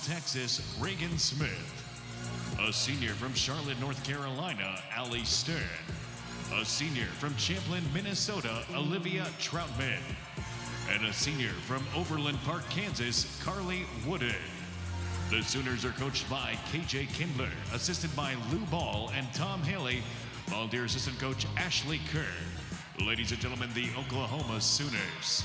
Texas, Reagan Smith. A senior from Charlotte, North Carolina, Allie Stern. A senior from Champlin, Minnesota, Olivia Troutman. And a senior from Overland Park, Kansas, Carly Wooden. The Sooners are coached by KJ Kindler, assisted by Lou Ball and Tom Haley, volunteer assistant coach Ashley Kerr. Ladies and gentlemen, the Oklahoma Sooners.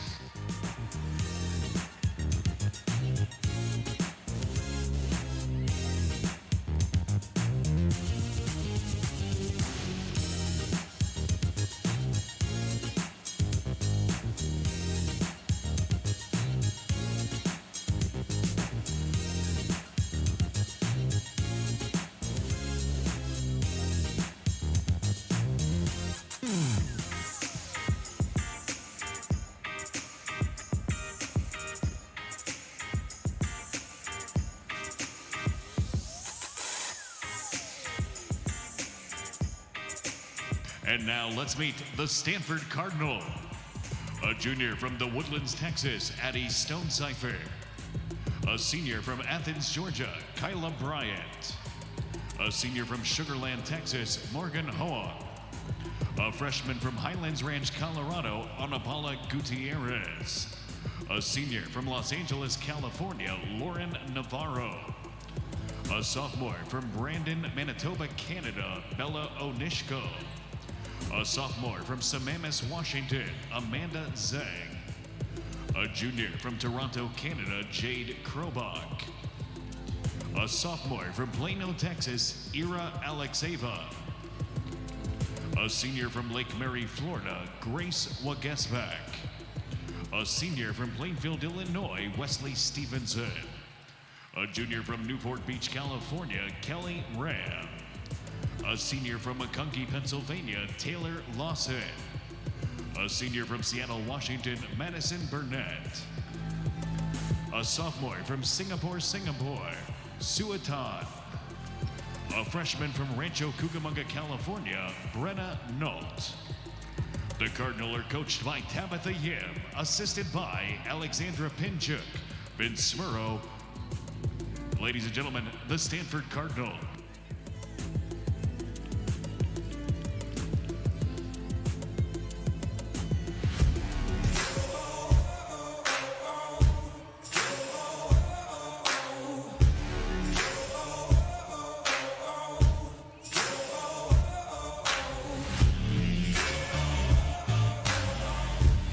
And now let's meet the Stanford Cardinal. A junior from the Woodlands, Texas, Addie Stonecipher. A senior from Athens, Georgia, Kyla Bryant. A senior from Sugar Land, Texas, Morgan Hoang. A freshman from Highlands Ranch, Colorado, Anapala Gutierrez. A senior from Los Angeles, California, Lauren Navarro. A sophomore from Brandon, Manitoba, Canada, Bella Onishko. A sophomore from Sammamish, Washington, Amanda Zhang. A junior from Toronto, Canada, Jade Krobach. A sophomore from Plano, Texas, Ira Alexeva. A senior from Lake Mary, Florida, Grace Wagesback. A senior from Plainfield, Illinois, Wesley Stevenson. A junior from Newport Beach, California, Kelly Ram. A senior from Macungie, Pennsylvania, Taylor Lawson. A senior from Seattle, Washington, Madison Burnett. A sophomore from Singapore, Suatan. A freshman from Rancho Cucamonga, California, Brenna Nolt. The Cardinal are coached by Tabitha Yim, assisted by Alexandra Pinchuk, Vince Smurrow. Ladies and gentlemen, the Stanford Cardinal.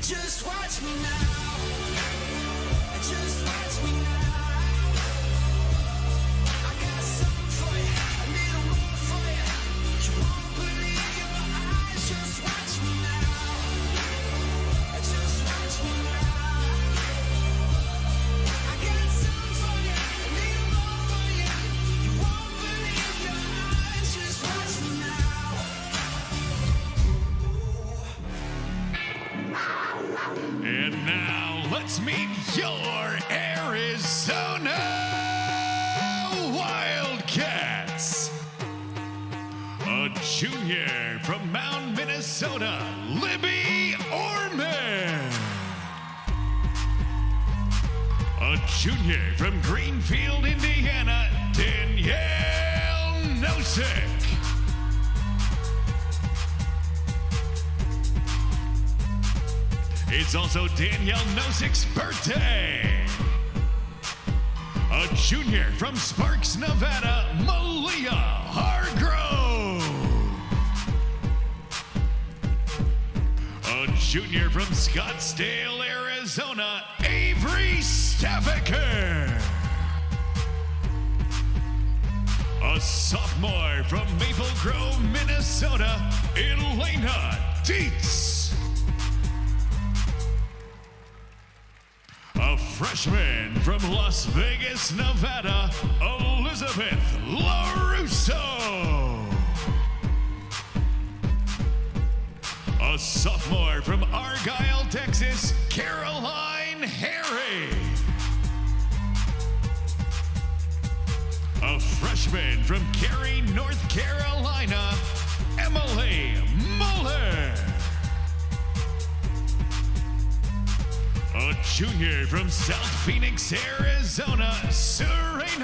Just watch me now. Just watch me now. I got something for you. A little more for you. You won't believe your eyes. Just watch me now. Just watch me now. I got something for you. A little more for you. You won't believe your eyes. Just watch me now. And now, let's meet your Arizona Wildcats. A junior from Mound, Minnesota, Libby Orman. A junior from Greenfield, Indiana, Danielle Nosek. It's also Danielle Nosek's birthday. A junior from Sparks, Nevada, Malia Hargrove. A junior from Scottsdale, Arizona, Avery Staffaker. A sophomore from Maple Grove, Minnesota, Elena Dietz. A freshman from Las Vegas, Nevada, Elizabeth LaRusso. A sophomore from Argyle, Texas, Caroline Harry. A freshman from Cary, North Carolina, Emily Muller. A junior from South Phoenix, Arizona, Serena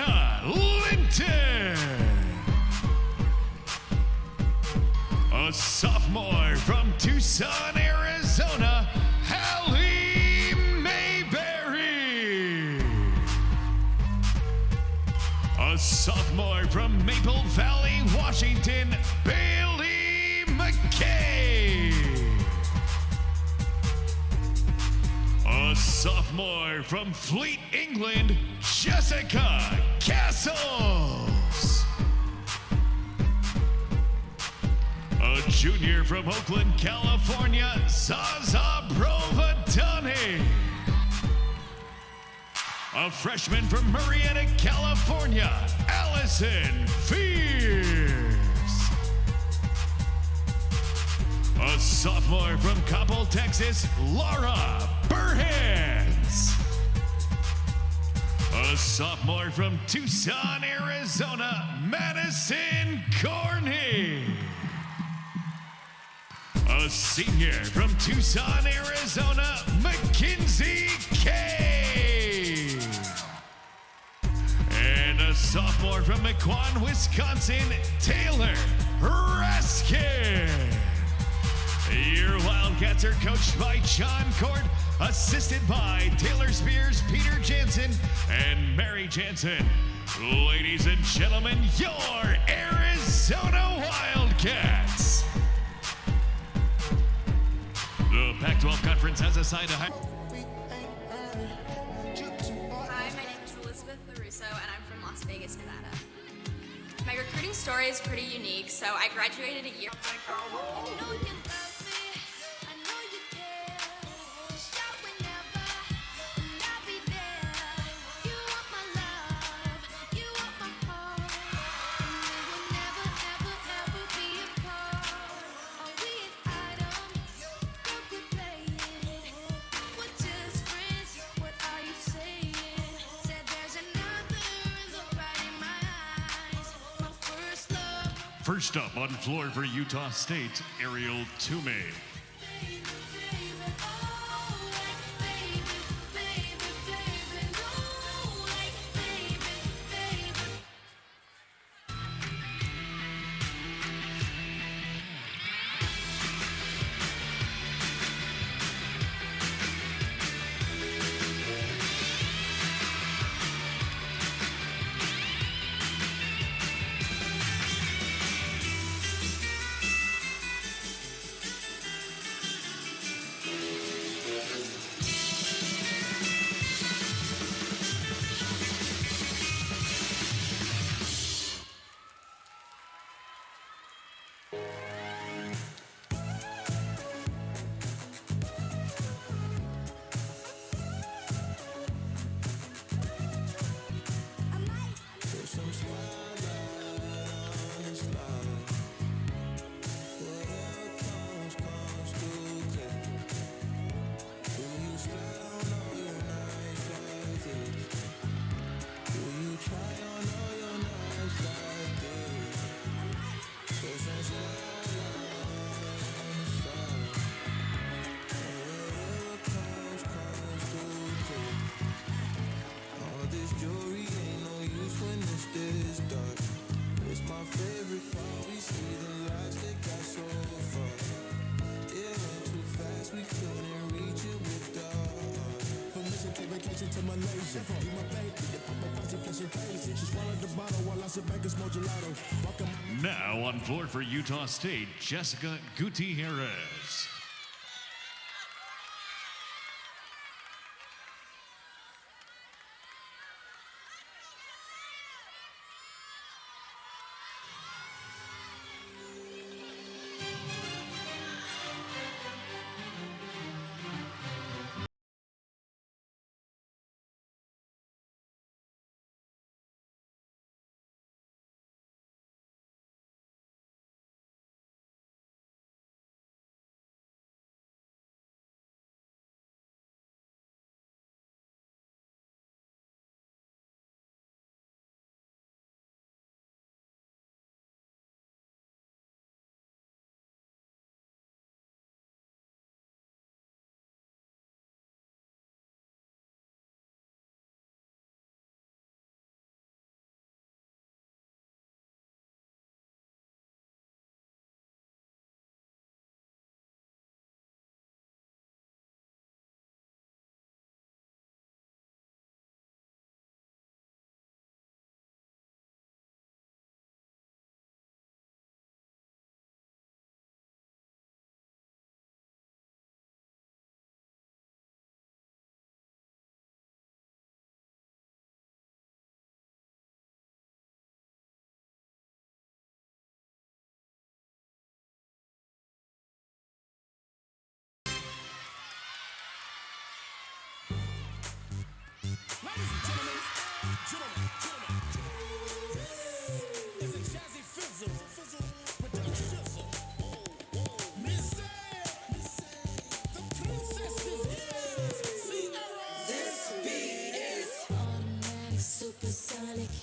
A sophomore from Tucson, Arizona, Hallie Mayberry. A sophomore from Maple Valley, Washington, Bailey McKay. A sophomore from Fleet, England, Jessica Castles. A junior from Oakland, California, Zaza Provatani. A freshman from Marietta, California, Allison Fierce. A sophomore from Coppell, Texas, Laura Burhans. A sophomore from Tucson, Arizona, Madison Corney. A senior from Tucson, Arizona, Mackenzie Kay. And a sophomore from Mequon, Wisconsin, Taylor Raskin. Your Wildcats are coached by John Court, assisted by Taylor Spears, Peter Jansen, and Mary Jansen. Ladies and gentlemen, your Arizona Wildcats. The Pac-12 Conference has assigned a high... Hi, my name is Elizabeth LaRusso, and I'm from Las Vegas, Nevada. My recruiting story is pretty unique, so I graduated a year... First up on floor for Utah State, Ariel Toomey. Now on floor for Utah State, Jessica Gutierrez.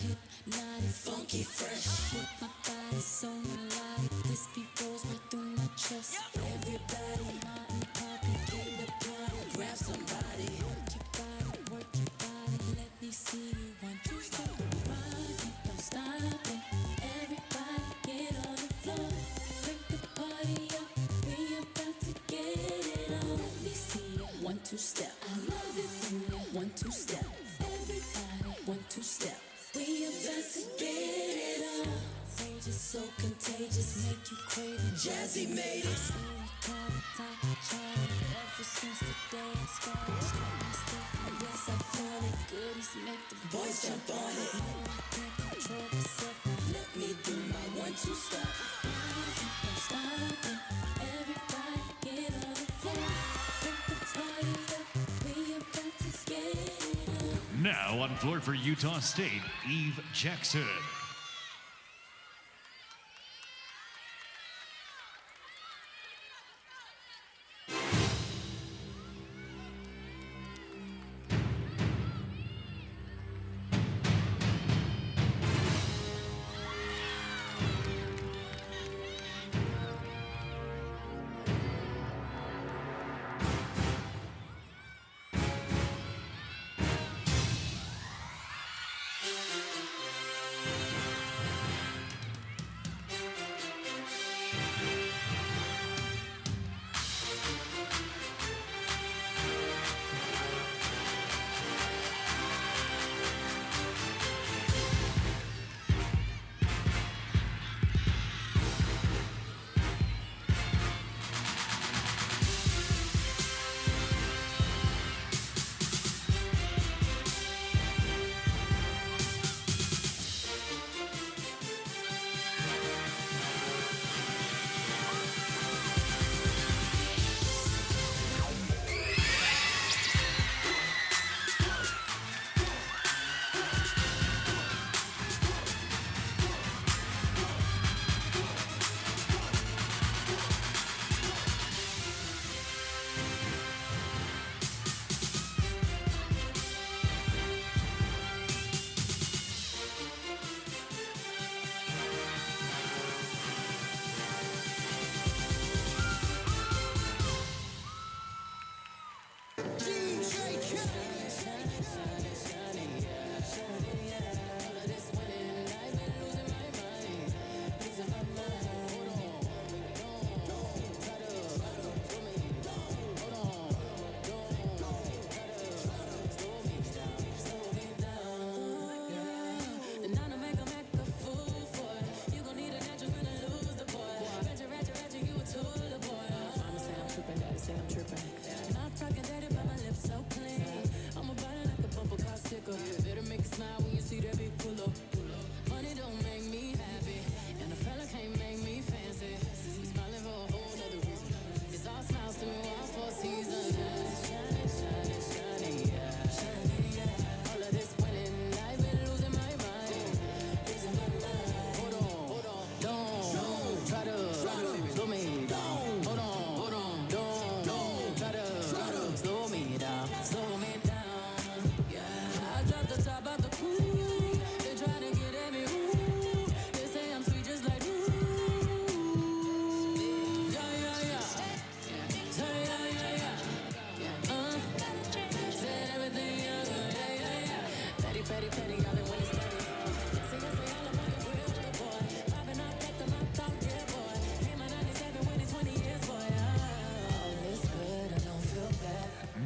hypnotic, funky, fresh. With my body so melodic, this beat rolls right through my chest. Everybody, Martin, Poppy, came to party. Grab somebody, work your body. Let me see you one, two, step, rock it, don't stop it. Everybody, get on the floor, break the party up. We about to get it on. Let me see you one, two, step. I love it when you one, two, step. Everybody, one, two, step. We about to get it on. Rage is so contagious, make you crave it. Jazzy made it. So recorded, top charted. Ever since the day I started, strut my stuff and yes I flaunt it. Goodies make the boys jump on it. No, I can't control myself. Now let me do my one, two, step. Don't stop it. Everybody get on the floor. Break the party up. We about to get it on. Now on floor for Utah State, Eve Jackson.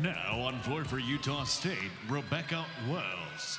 Now on floor for Utah State, Rebecca Wells.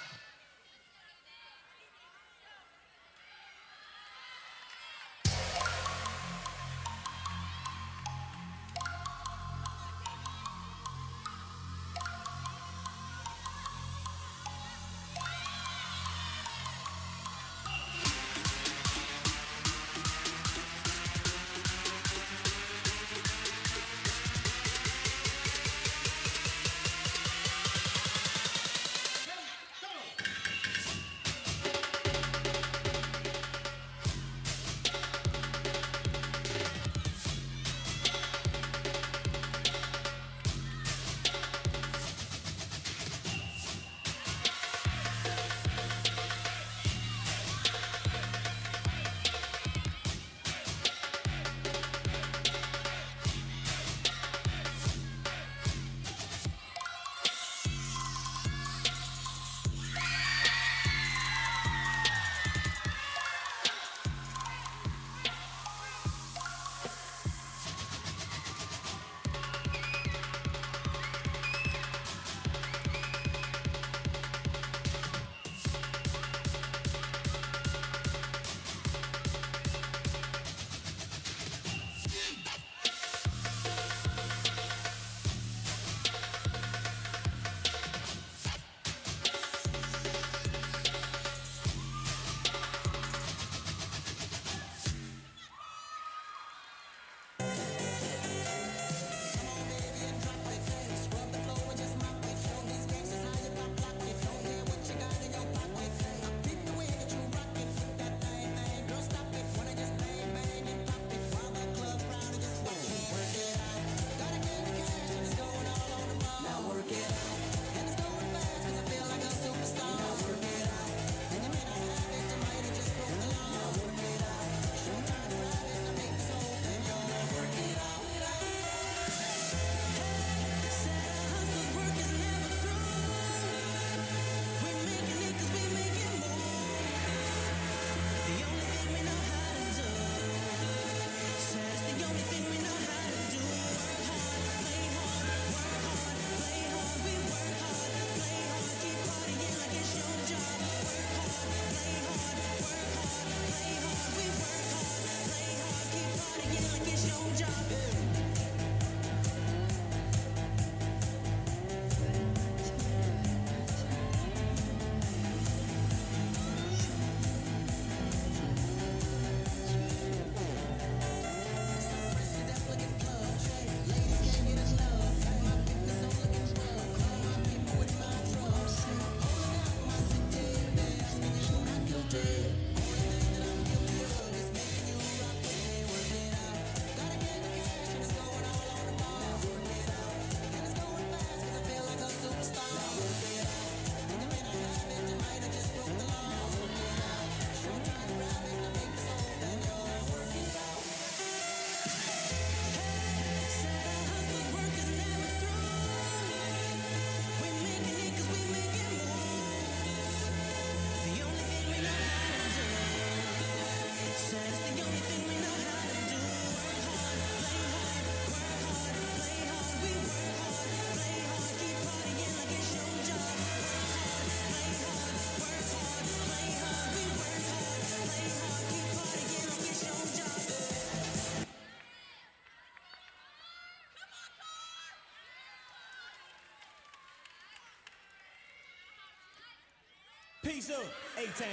Peace up, A-Town.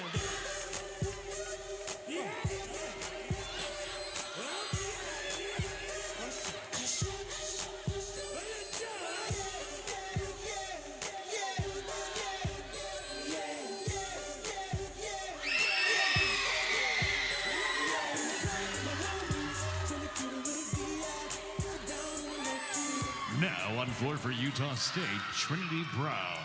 Yeah. Now on floor for Utah State, Trinity Brown.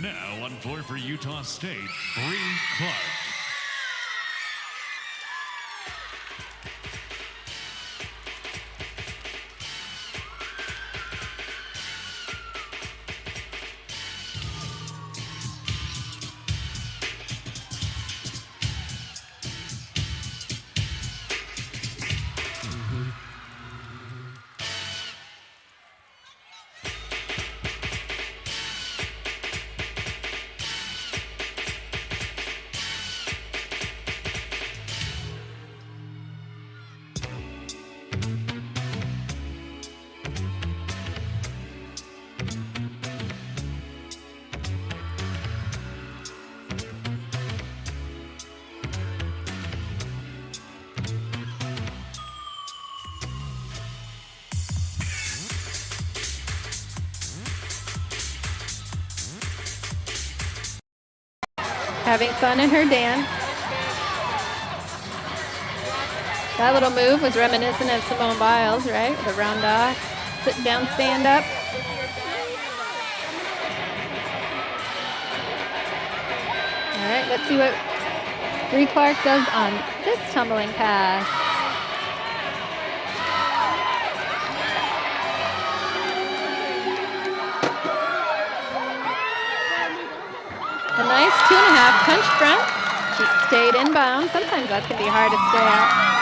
Now on floor for Utah State, Bree Clark. having fun in her dance. That little move was reminiscent of Simone Biles, right? The round off, sit down, stand up. All right, let's see what Bree Clark does on this tumbling pass. A nice 2.5 punch front. She stayed in bounds. Sometimes that can be hard to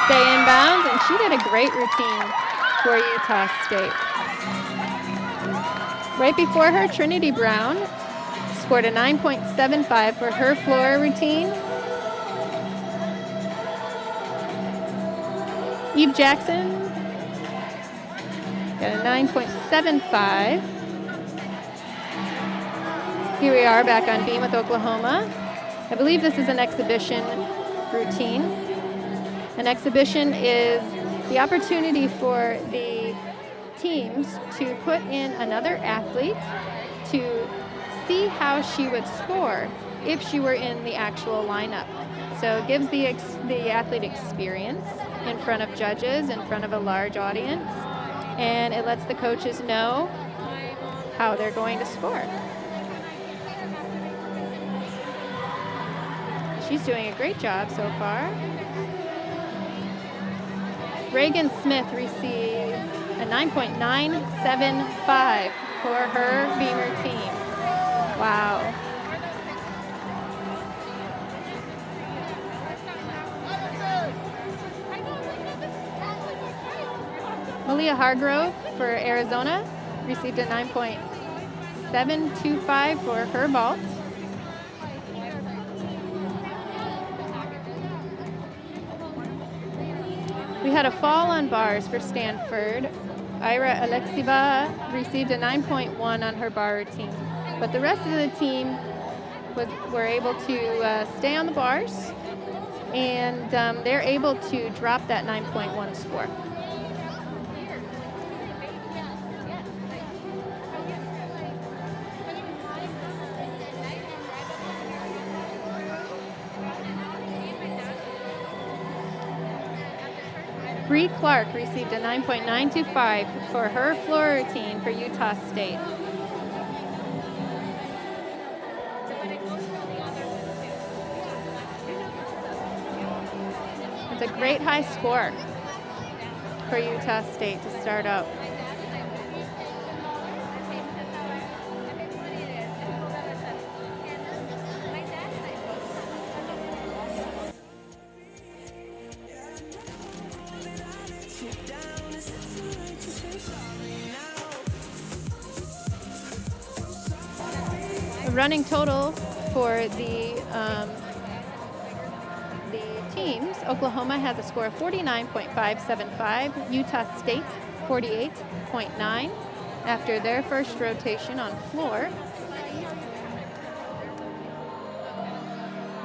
stay in bounds, and she did a great routine for Utah State. Right before her, Trinity Brown scored a 9.75 for her floor routine. Eve Jackson got a 9.75. Here we are back on beam with Oklahoma. I believe this is an exhibition routine. An exhibition is the opportunity for the teams to put in another athlete to see how she would score if she were in the actual lineup. So it gives the athlete experience in front of judges, in front of a large audience, and it lets the coaches know how they're going to score. She's doing a great job so far. Reagan Smith received a 9.975 for her beam routine. Wow. Malia Hargrove for Arizona received a 9.725 for her vault. We had a fall on bars for Stanford. Ira Alexiba received a 9.1 on her bar routine, but the rest of the team were able to stay on the bars, and they're able to drop that 9.1 score. Bree Clark received a 9.925 for her floor routine for Utah State. It's a great high score for Utah State to start out. Running total for the teams, Oklahoma has a score of 49.575, Utah State 48.9 after their first rotation on floor.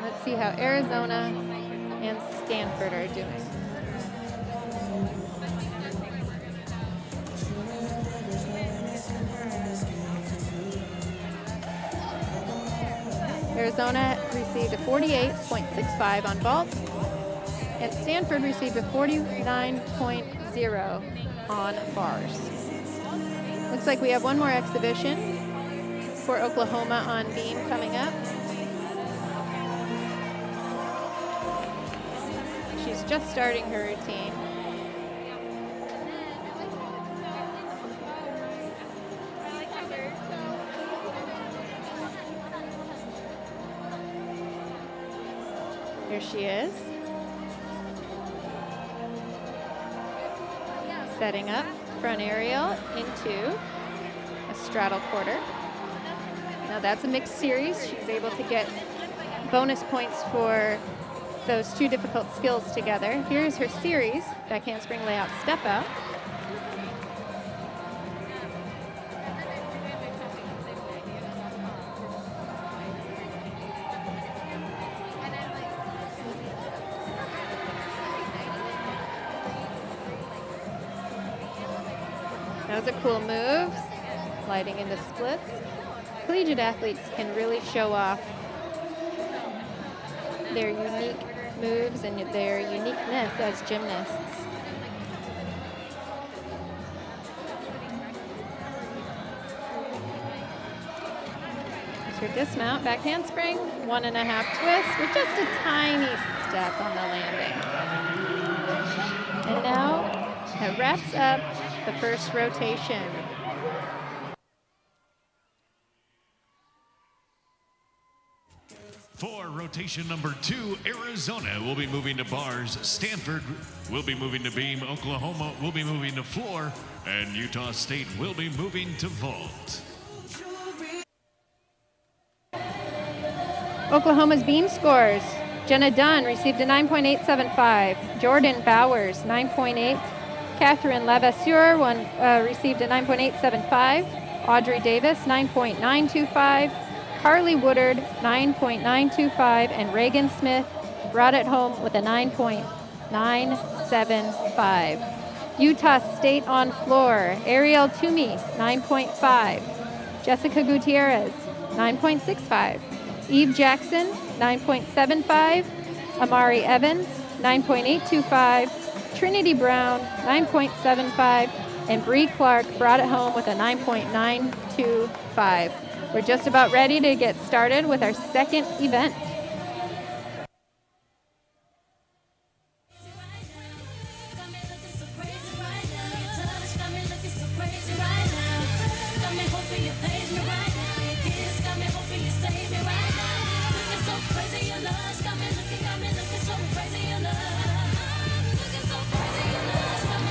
Let's see how Arizona and Stanford are doing. Arizona received a 48.65 on vault, and Stanford received a 49.0 on bars. Looks like we have one more exhibition for Oklahoma on beam coming up. She's just starting her routine. Here she is. Setting up front aerial into a straddle quarter. Now that's a mixed series. She's able to get bonus points for those two difficult skills together. Here's her series, back handspring layout step out. Those are cool moves, sliding into splits. Collegiate athletes can really show off their unique moves and their uniqueness as gymnasts. Here's her dismount, back handspring, 1.5 twist with just a tiny step on the landing. And now that wraps up the first rotation. For rotation number 2, Arizona will be moving to bars, Stanford will be moving to beam, Oklahoma will be moving to floor, and Utah State will be moving to vault. Oklahoma's beam scores. Jenna Dunn received a 9.875. Jordan Bowers, 9.8. Catherine Lavasseur received a 9.875. Audrey Davis, 9.925. Carly Woodard, 9.925. And Reagan Smith brought it home with a 9.975. Utah State on floor. Ariel Toomey, 9.5. Jessica Gutierrez, 9.65. Eve Jackson, 9.75. Amari Evans, 9.825. Trinity Brown, 9.75. And Bree Clark brought it home with a 9.925. We're just about ready to get started with our second event.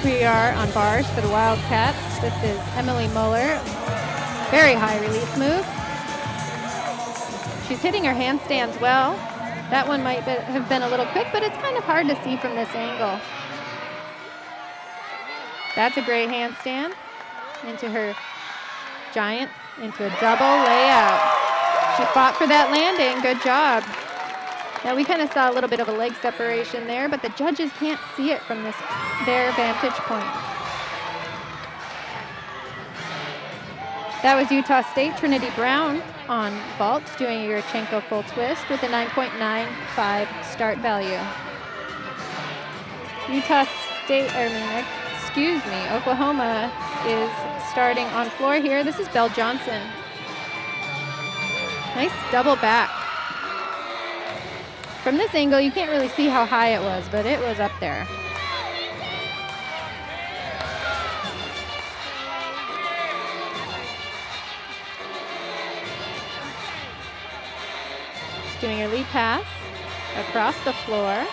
We are on bars for the Wildcats. This is Emily Muller. Very high release move. She's hitting her handstands well. That one might have been a little quick, but it's kind of hard to see from this angle. That's a great handstand into her giant, into a double layout. She fought for that landing. Good job. Now we kind of saw a little bit of a leg separation there, but the judges can't see it from their vantage point. That was Utah State Trinity Brown on vault doing a Yurchenko full twist with a 9.95 start value. Oklahoma is starting on floor here. This is Belle Johnson. Nice double back. From this angle, you can't really see how high it was, but it was up there. She's doing her lead pass across the floor.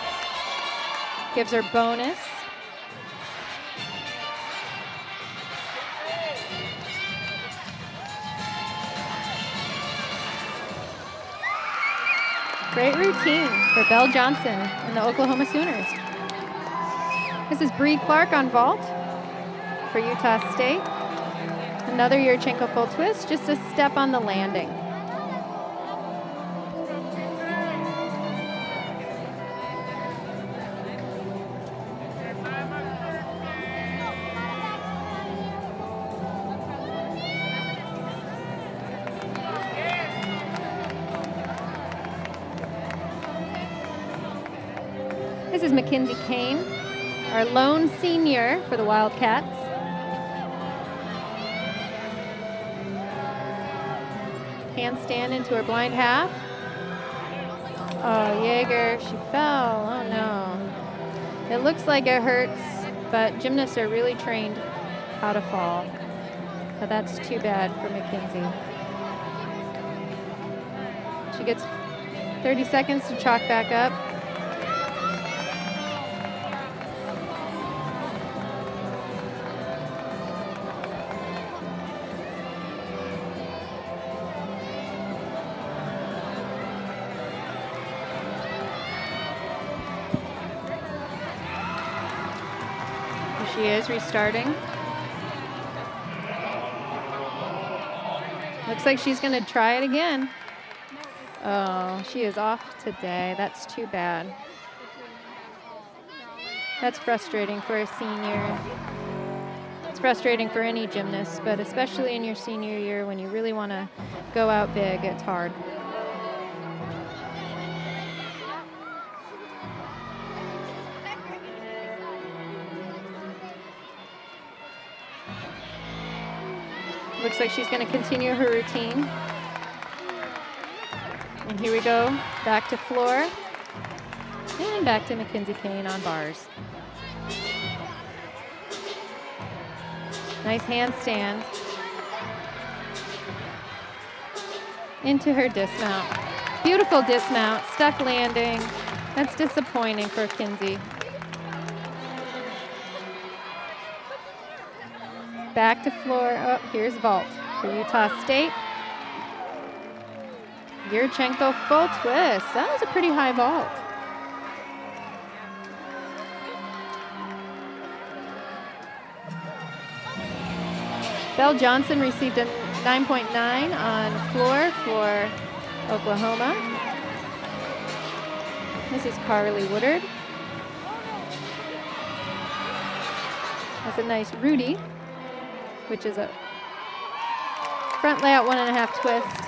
Gives her bonus. Great routine for Belle Johnson and the Oklahoma Sooners. This is Bree Clark on vault for Utah State. Another Yurchenko full twist, just a step on the landing. This is Mackenzie Kane, our lone senior for the Wildcats. Handstand into her blind half. Oh, Jaeger, she fell. Oh no. It looks like it hurts, but gymnasts are really trained how to fall. So that's too bad for Mackenzie. She gets 30 seconds to chalk back up. She is restarting. Looks like she's going to try it again. Oh, she is off today. That's too bad. That's frustrating for a senior. It's frustrating for any gymnast, but especially in your senior year when you really want to go out big, it's hard. Looks like she's going to continue her routine. And here we go, back to floor. And back to Mackenzie Kane on bars. Nice handstand. Into her dismount. Beautiful dismount, stuck landing. That's disappointing for Kinsey. Back to floor. Oh, here's vault for Utah State. Yurchenko full twist. That was a pretty high vault. Belle Johnson received a 9.9 on floor for Oklahoma. This is Carly Woodard. That's a nice Rudy, which is a front layout 1.5 twist.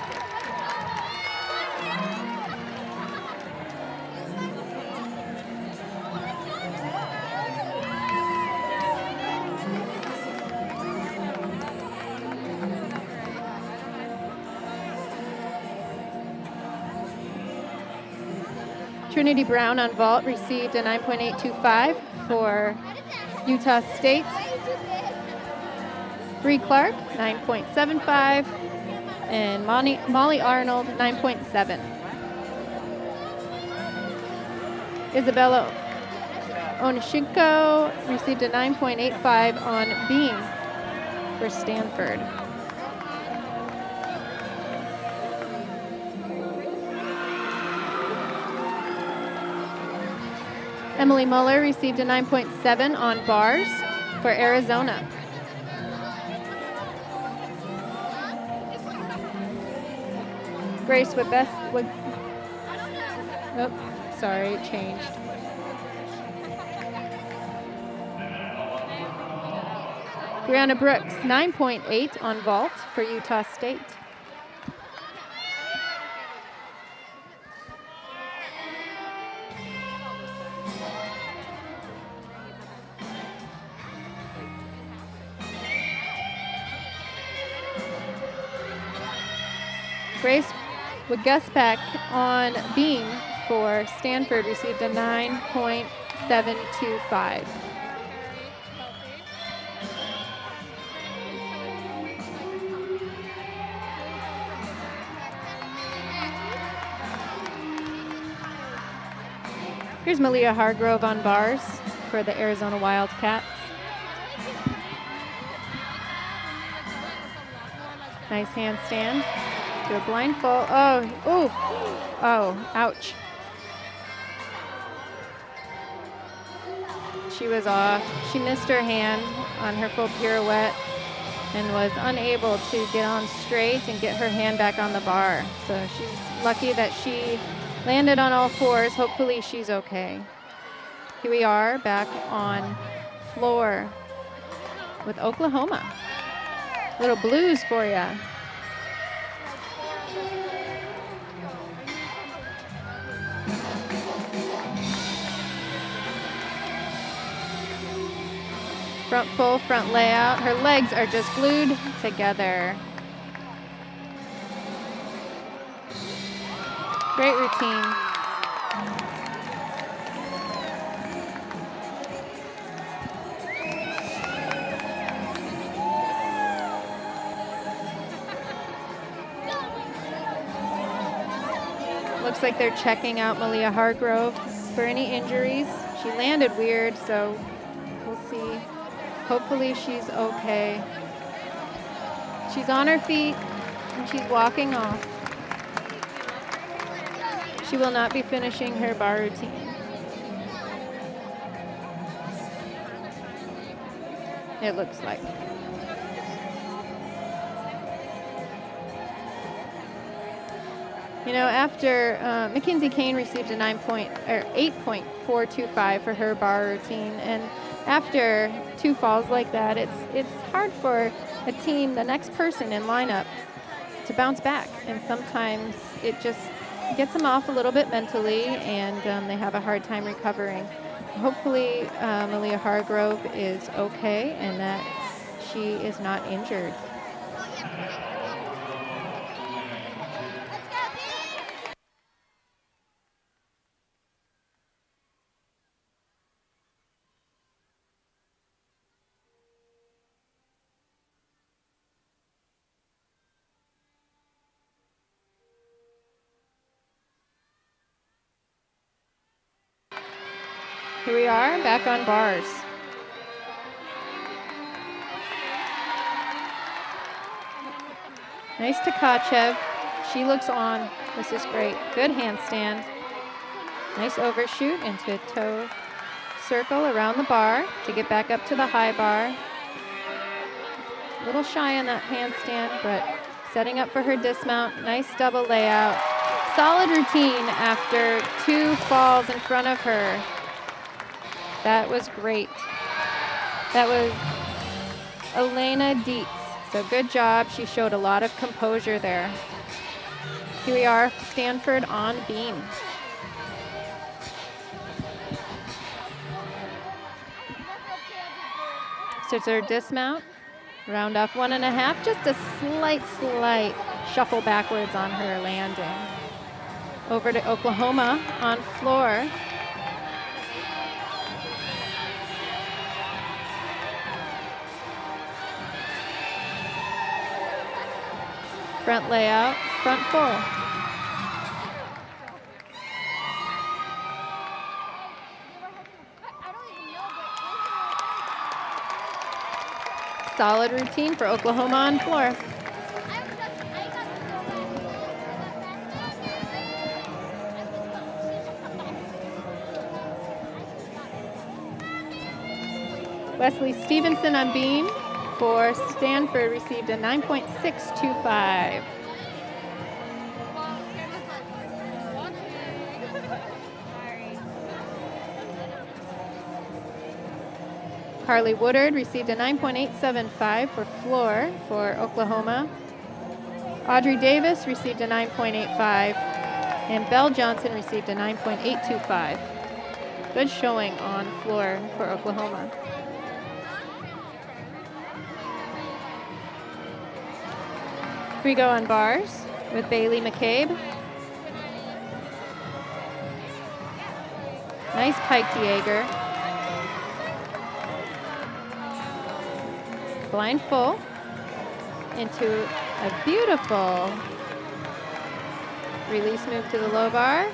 Trinity Brown on vault received a 9.825 for Utah State. Bree Clark, 9.75, and Molly Arnold, 9.7. Isabella Onishinko received a 9.85 on beam for Stanford. Emily Muller received a 9.7 on bars for Arizona. Grace Webeth. Oh, sorry, it changed. Brianna Brooks, 9.8 on vault for Utah State. Grace Waguspak on beam for Stanford received a 9.725. Here's Malia Hargrove on bars for the Arizona Wildcats. Nice handstand. To a blindfold. Oh, ooh. Oh, ouch. She was off. She missed her hand on her full pirouette and was unable to get on straight and get her hand back on the bar. So she's lucky that she landed on all fours. Hopefully she's okay. Here we are back on floor with Oklahoma. Little blues for you. Front full, front layout. Her legs are just glued together. Great routine. Looks like they're checking out Malia Hargrove for any injuries. She landed weird, so we'll see. Hopefully she's okay. She's on her feet and she's walking off. She will not be finishing her bar routine. It looks like. You know, after Mackenzie Kane received a 8.425 for her bar routine, and after two falls like that, it's hard for a team, the next person in lineup, to bounce back, and sometimes it just gets them off a little bit mentally, and they have a hard time recovering. Hopefully, Malia Hargrove is okay and that she is not injured. Here we are, back on bars. Nice Tkachev. She looks on. This is great. Good handstand. Nice overshoot into a toe circle around the bar to get back up to the high bar. A little shy on that handstand, but setting up for her dismount. Nice double layout. Solid routine after 2 falls in front of her. That was great. That was Elena Dietz. So good job. She showed a lot of composure there. Here we are, Stanford on beam. So it's her dismount. Round off 1.5. Just a slight shuffle backwards on her landing. Over to Oklahoma on floor. Front layout, front full. Solid routine for Oklahoma on floor. Wesley Stevenson on beam for Stanford received a 9.625. Carly Woodard received a 9.875 for floor for Oklahoma. Audrey Davis received a 9.85, and Belle Johnson received a 9.825. Good showing on floor for Oklahoma. We go on bars with Bailey McCabe. Nice pike Jaeger. Blind full into a beautiful release move to the low bar.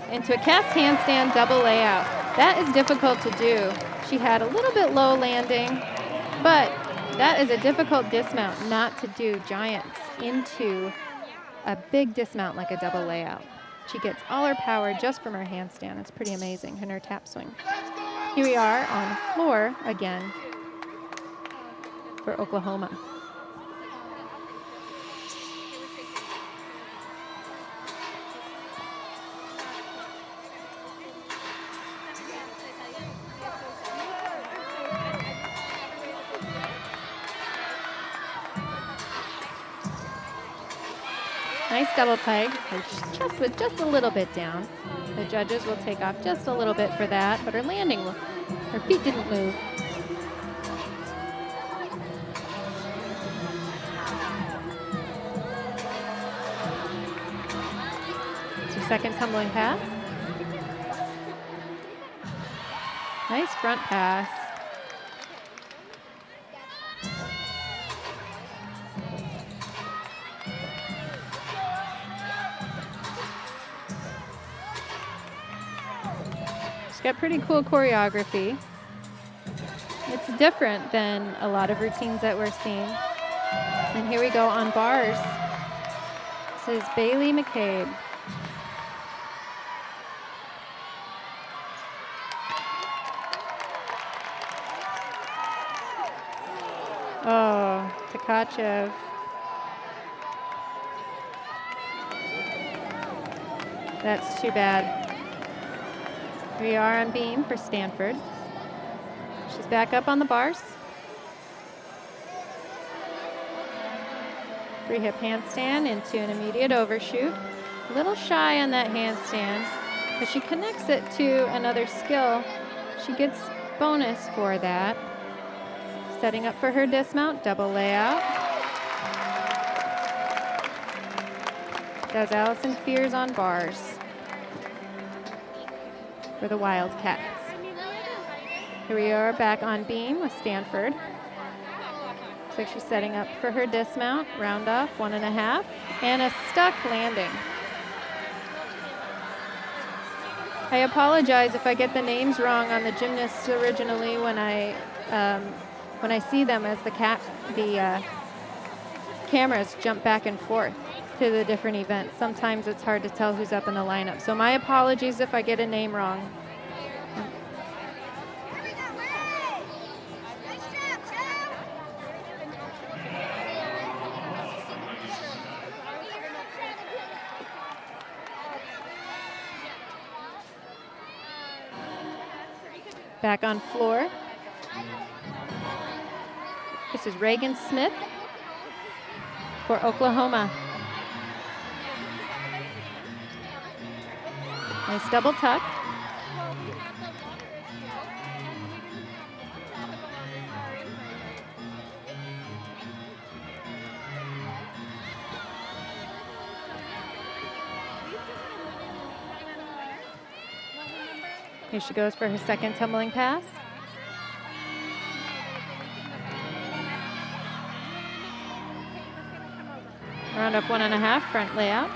Into a cast handstand double layout. That is difficult to do. She had a little bit low landing, but that is a difficult dismount not to do giants into a big dismount like a double layout. She gets all her power just from her handstand. It's pretty amazing in her tap swing. Here we are on floor again for Oklahoma. Nice double pike, just with just a little bit down. The judges will take off just a little bit for that, but her landing, her feet didn't move. Second tumbling pass. Nice front pass. She's got pretty cool choreography. It's different than a lot of routines that we're seeing. And here we go on bars. This is Bailey McCabe. Oh, Tkachev. That's too bad. We are on beam for Stanford. She's back up on the bars. Free hip handstand into an immediate overshoot. A little shy on that handstand, but she connects it to another skill. She gets bonus for that. setting up for her dismount, double layout. Does Allison Fears on bars for the Wildcats. Here we are back on beam with Stanford. Looks like she's setting up for her dismount, round off, 1.5, and a stuck landing. I apologize if I get the names wrong on the gymnasts originally when I see them as the cameras jump back and forth to the different events. Sometimes it's hard to tell who's up in the lineup. So my apologies if I get a name wrong. Back on floor. This is Reagan Smith for Oklahoma. Nice double tuck. Here she goes for her second tumbling pass. Round up 1.5, front layout.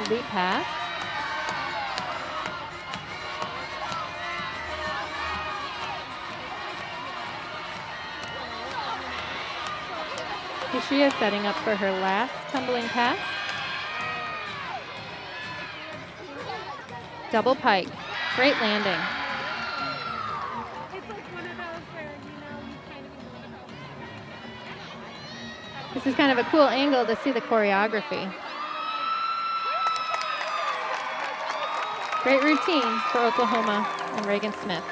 Leap pass. Here she is setting up for her last tumbling pass. Double pike. Great landing. This is kind of a cool angle to see the choreography. Great routine for Oklahoma and Reagan Smith.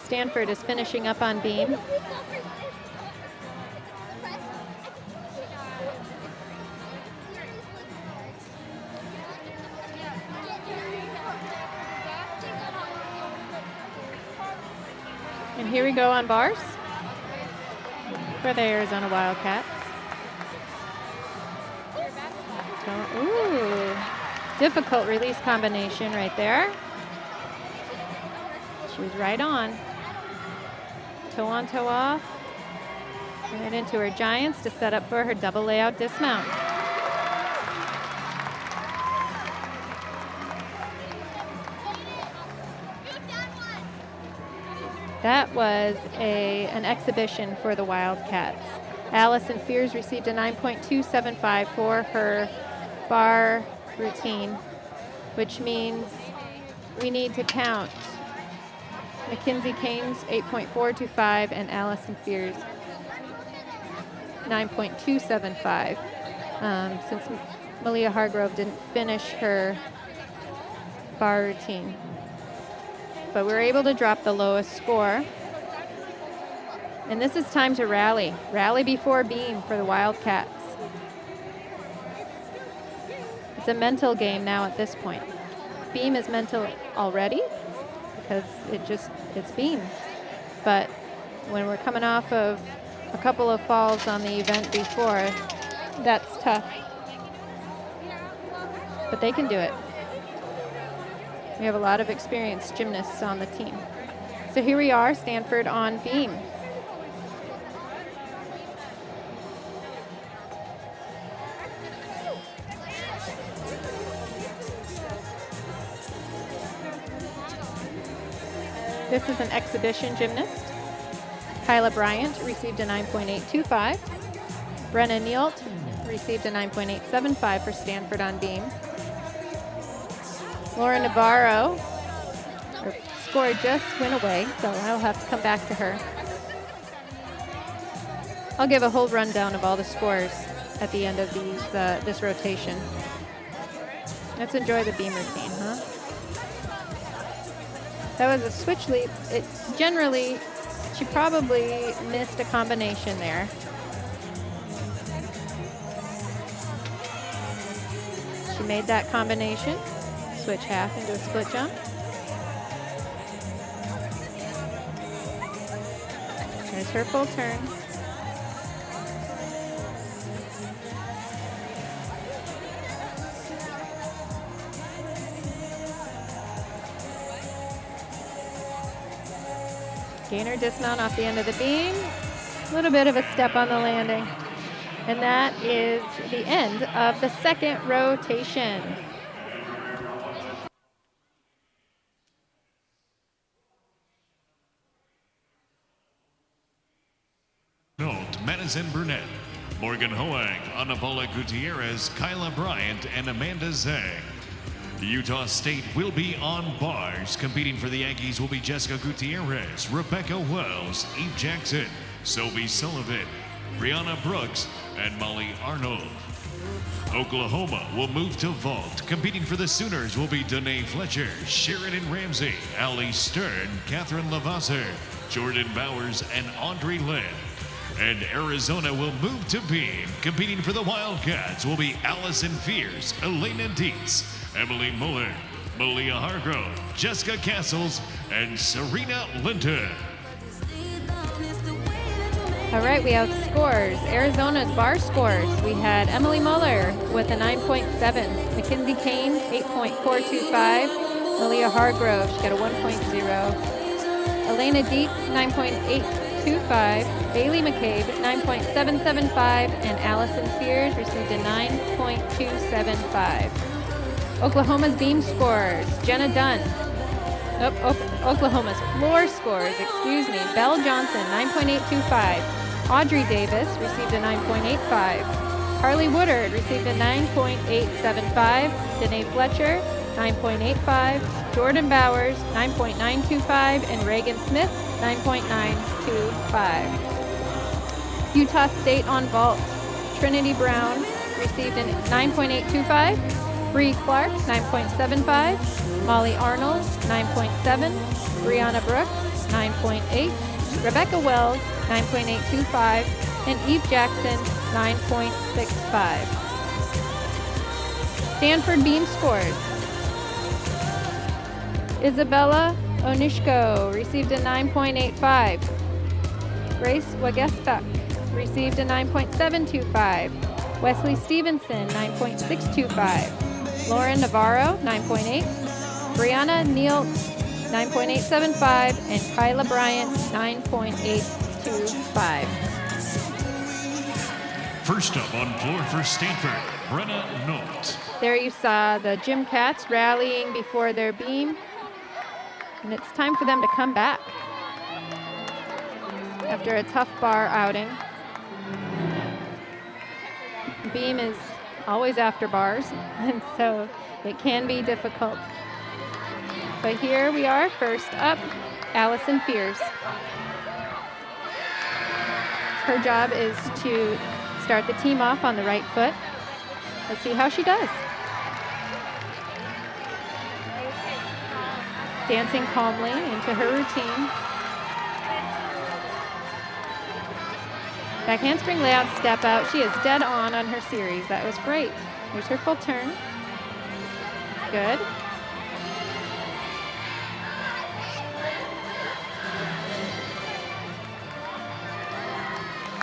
Stanford is finishing up on beam. And here we go on bars for the Arizona Wildcats. Ooh, difficult release combination right there. She was right on. Toe on, toe off. Right into her giants to set up for her double layout dismount. That was an exhibition for the Wildcats. Allison Fears received a 9.275 for her bar routine, which means we need to count Mackenzie Kane's 8.425 and Allison Fears 9.275, since Malia Hargrove didn't finish her bar routine. But we were able to drop the lowest score. And this is time to rally. Rally before beam for the Wildcats. It's a mental game now at this point. Beam is mental already because it's beam. But when we're coming off of a couple of falls on the event before, that's tough. But they can do it. We have a lot of experienced gymnasts on the team. So here we are, Stanford on beam. This is an exhibition gymnast. Kyla Bryant received a 9.825. Brenna Nealt received a 9.875 for Stanford on beam. Laura Navarro, her score just went away, so I'll have to come back to her. I'll give a whole rundown of all the scores at the end of this rotation. Let's enjoy the beam routine, huh? That was a switch leap. It generally, she probably missed a combination there. She made that combination, switch half into a split jump. There's her full turn. Gainer dismount off the end of the beam. A little bit of a step on the landing. And that is the end of the second rotation. Madison Burnett, Morgan Hoang, Ana Paula Gutierrez, Kyla Bryant, and Amanda Zhang. Utah State will be on bars. Competing for the Yankees will be Jessica Gutierrez, Rebecca Wells, Eve Jackson, Sophie Sullivan, Brianna Brooks, and Molly Arnold. Oklahoma will move to vault. Competing for the Sooners will be Danae Fletcher, Sheridan Ramsey, Allie Stern, Catherine Lavasser, Jordan Bowers, and Audrey Lynn. And Arizona will move to beam. Competing for the Wildcats will be Allison Fierce, Elena Dietz, Emily Muller, Malia Hargrove, Jessica Castles, and Serena Linton. All right, we have scores. Arizona's bar scores. We had Emily Muller with a 9.7, Mackenzie Kane, 8.425, Malia Hargrove, she got a 1.0, Elena Dietz, 9.825, Bailey McCabe, 9.775, and Allison Fears received a 9.275. Oklahoma's beam scores. Jenna Dunn. Oklahoma's floor scores, excuse me. Belle Johnson, 9.825. Audrey Davis received a 9.85. Harley Woodard received a 9.875. Danae Fletcher, 9.85. Jordan Bowers, 9.925. And Reagan Smith, 9.925. Utah State on vault. Trinity Brown received a 9.825. Bree Clark, 9.75. Molly Arnold, 9.7. Brianna Brooks, 9.8. Rebecca Wells, 9.825. And Eve Jackson, 9.65. Stanford beam scores. Isabella Onishko received a 9.85. Grace Wagespek received a 9.725. Wesley Stevenson, 9.625. Lauren Navarro, 9.8. Brianna Neal, 9.875. And Kyla Bryant, 9.825. First up on floor for Stanford, Brenna Nolt. There you saw the Gym Cats rallying before their beam. And it's time for them to come back after a tough bar outing. Beam is always after bars, and so it can be difficult. But here we are, first up, Allison Fears. Her job is to start the team off on the right foot. Let's see how she does. Dancing calmly into her routine. Back handspring layout, step out. She is dead on her series. That was great. Here's her full turn. Good.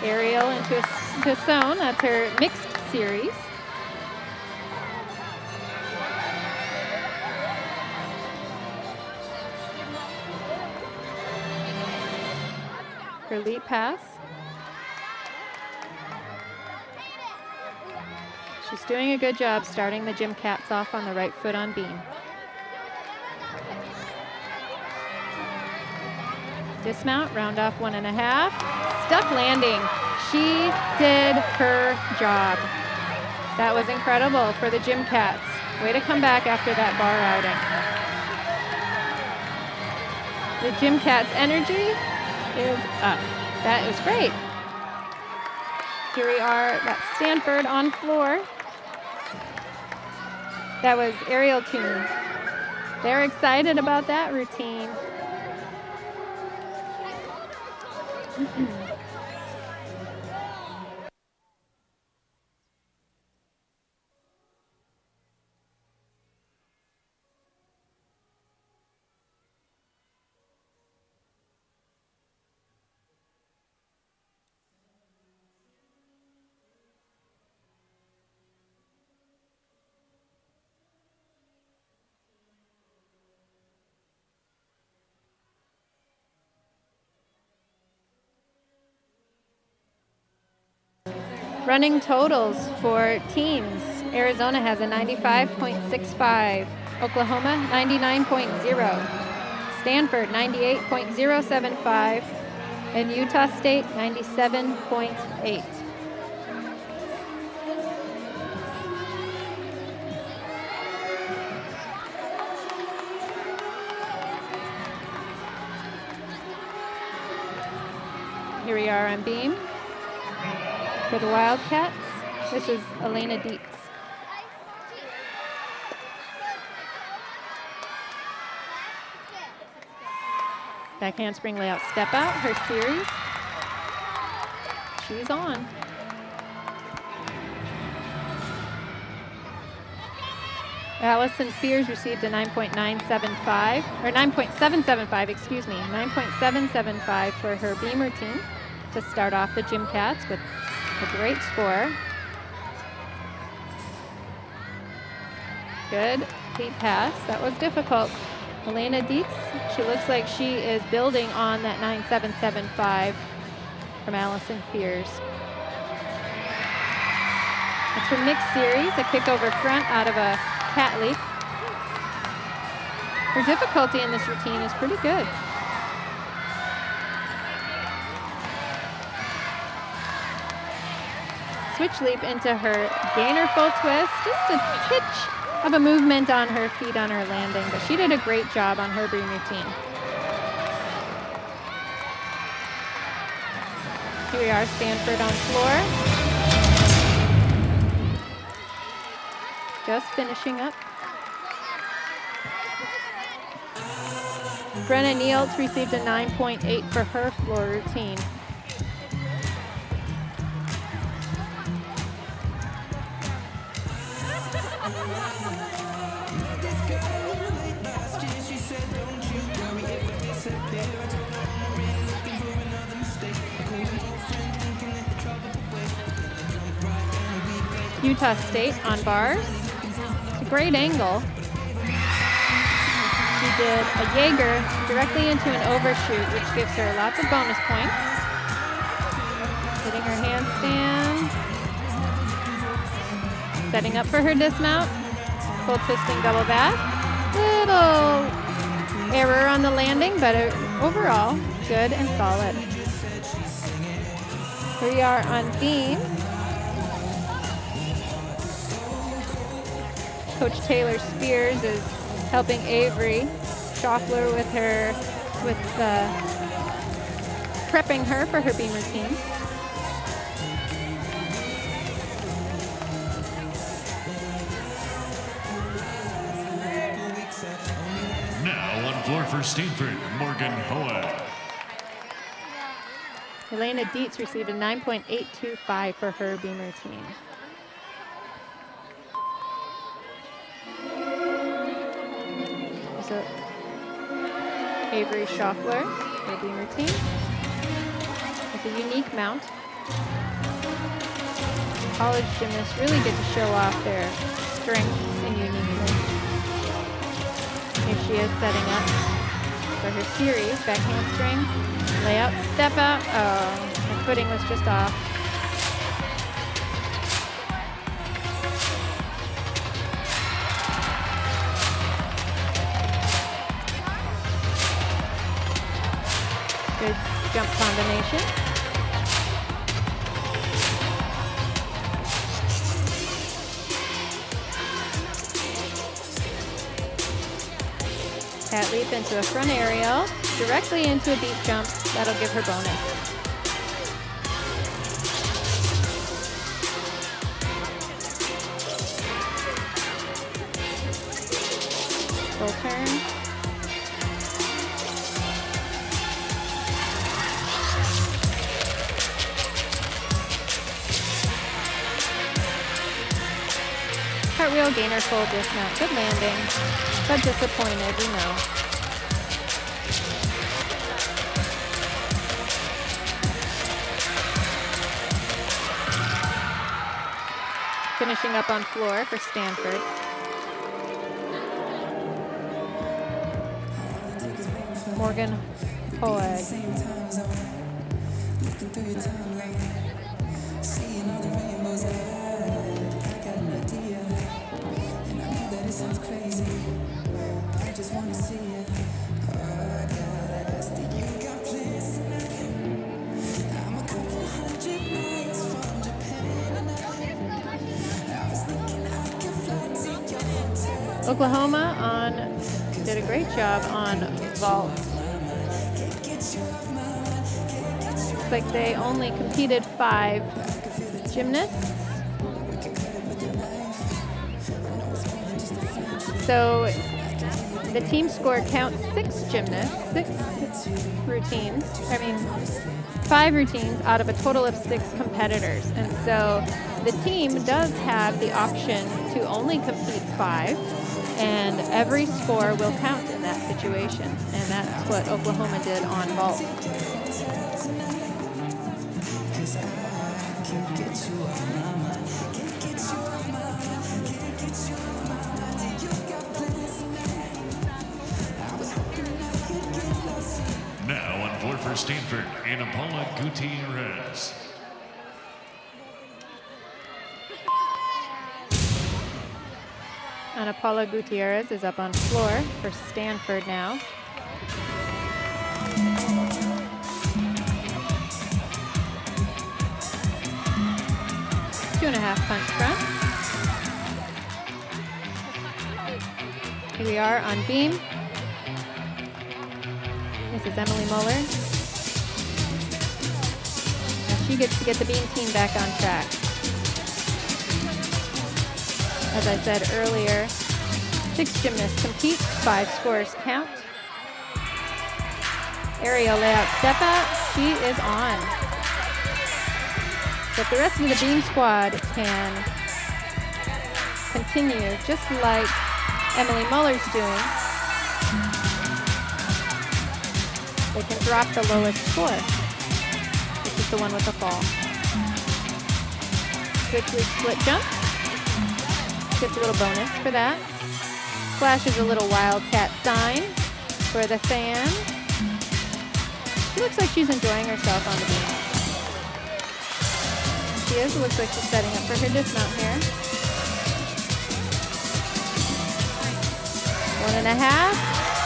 Aerial into a zone. That's her mixed series. Her lead pass. She's doing a good job starting the Gym Cats off on the right foot on beam. Dismount, round off 1.5. Stuck landing. She did her job. That was incredible for the Gym Cats. Way to come back after that bar outing. The Gym Cats' energy is up. That was great. Here we are at Stanford on floor. That was aerial tune. They're excited about that routine. Running totals for teams. Arizona has a 95.65, Oklahoma 99.0, Stanford 98.075, and Utah State 97.8. Here we are on beam. For the Wildcats, this is Elena Dietz. Back handspring layout step out, her series. She's on. Allison Fears received a 9.975, or 9.775, excuse me, 9.775 for her beam routine to start off the Gym Cats with a great score. Good deep pass. That was difficult. Elena Dietz, she looks like she is building on that 9.775 from Allison Fears. It's her mixed series, a kick over front out of a cat leap. Her difficulty in this routine is pretty good. Switch leap into her gainer full twist. Just a titch of a movement on her feet on her landing, but she did a great job on her beam routine. Here we are, Stanford on floor. Just finishing up. Brenna Nields received a 9.8 for her floor routine. Utah State on bars. It's a great angle. She did a Jaeger directly into an overshoot, which gives her lots of bonus points. Hitting her handstand. Setting up for her dismount. Full twisting double back. Little error on the landing, but overall, good and solid. Here we are on beam. Coach Taylor Spears is helping Avery Schaffler with prepping her for her beam routine. Now on floor for Stanford, Morgan Hoa. Elena Dietz received a 9.825 for her beam routine. So Avery Schaffler, her beam routine. It's a unique mount. College gymnasts really get to show off their strengths and uniqueness. Here she is setting up for her series, back handspring, layout, step out. Oh, her footing was just off. Good jump combination. Cat leap into a front aerial, directly into a beat jump. That'll give her bonus. Full turn. Cartwheel, gainer, full dismount. Good landing, but disappointed, we know. Finishing up on floor for Stanford. Morgan Hoag. Oklahoma did a great job on vault. Looks like they only competed 5 gymnasts. So the team score counts 6 gymnasts, 6 routines. 5 routines out of a total of 6 competitors. And so the team does have the option to only compete 5. And every score will count in that situation. And that's what Oklahoma did on vault. Now on floor for Stanford, Ana Paula Gutierrez. Ana Paula Gutierrez is up on floor for Stanford now. Two and a half punch front. Here we are on beam. This is Emily Muller. And she gets to get the beam team back on track. As I said earlier, 6 gymnasts compete, 5 scores count. Aerial layout step out, she is on. But the rest of the beam squad can continue just like Emily Muller's doing. They can drop the lowest score, which is the one with the fall. Switch loop split jump. Gets a little bonus for that. Flashes a little wildcat sign for the fan. She looks like she's enjoying herself on the beam. She is. It looks like she's setting up for her dismount here. 1.5.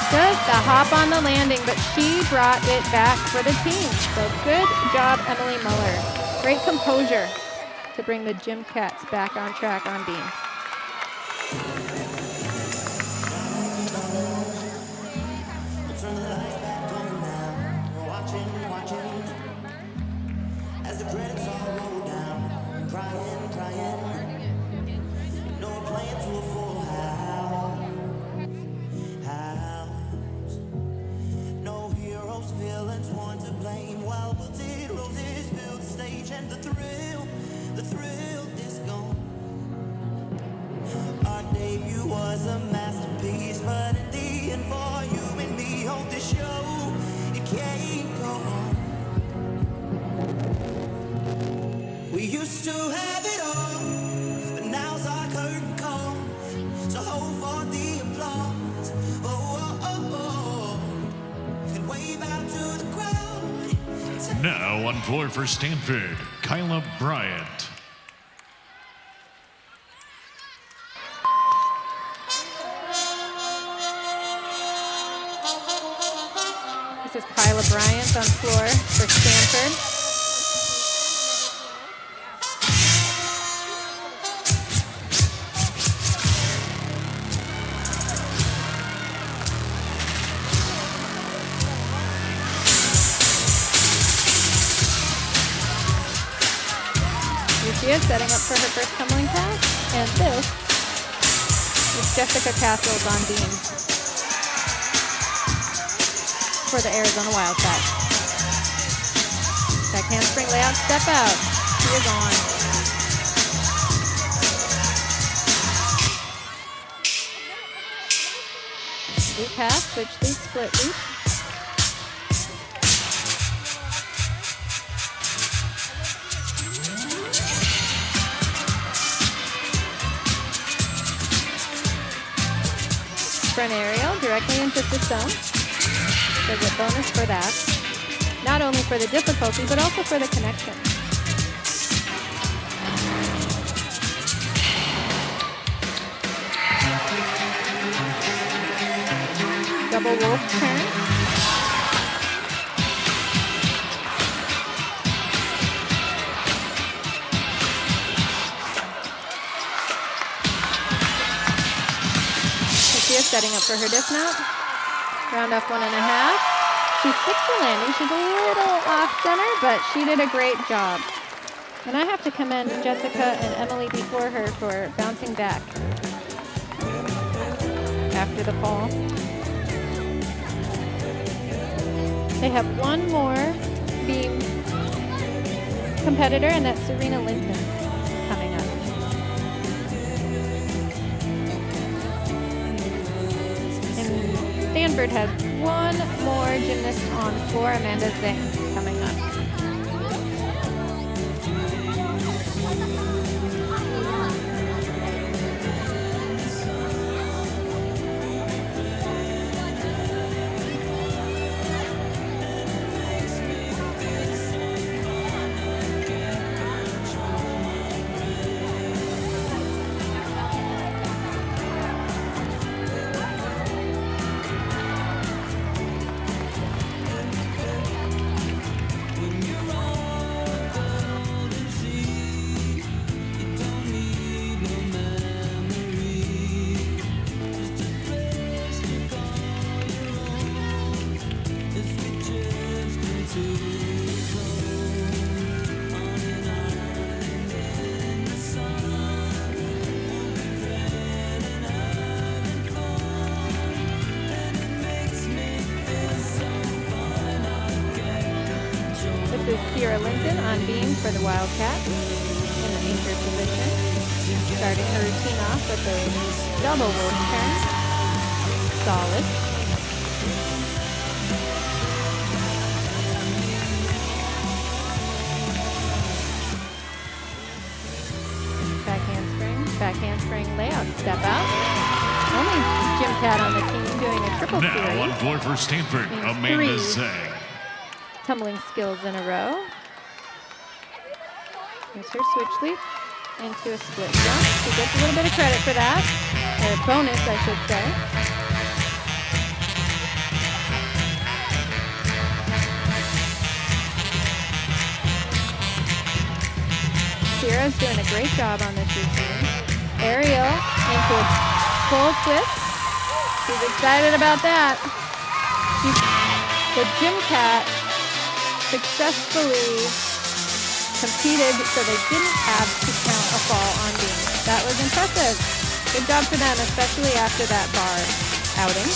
Just a hop on the landing, but she brought it back for the team. So good job, Emily Muller. Great composure to bring the Gym Cats back on track on beam. Now on floor for Stanford, Kyla Bryant. This is Kyla Bryant on floor for Stanford. Sophia setting up for her first tumbling pass. And this is Jessica Castles on beam for the Arizona Wildcats. Back handspring layout, step out. She is on. Loop pass, switch loop, split loop. Front aerial directly into system. There's a bonus for that. Not only for the difficulty, but also for the connection. Double wolf turn. Sophia setting up for her dismount. Round off 1.5. She sticks the landing. She's a little off center, but she did a great job. And I have to commend Jessica and Emily before her for bouncing back after the fall. They have one more beam competitor, and that's Serena Linton coming up. And Stanford has one more gymnast on floor, Amanda Zing, coming up. Linton on beam for the Wildcats in the major position. Starting her routine off with a double wolf turn. Solid. Back handspring layout, step out. Only gym cat on the team doing a triple series. Now on floor for Stanford, Amanda Zeng. Tumbling skills in a row. Here's her switch leap into a split jump. She gets a little bit of credit for that, or a bonus, I should say. Sierra's doing a great job on this routine. Aerial into a full twist. She's excited about that. The gym cat successfully competed so they didn't have to count a fall on beam. That was impressive. Good job for them, especially after that bar outing.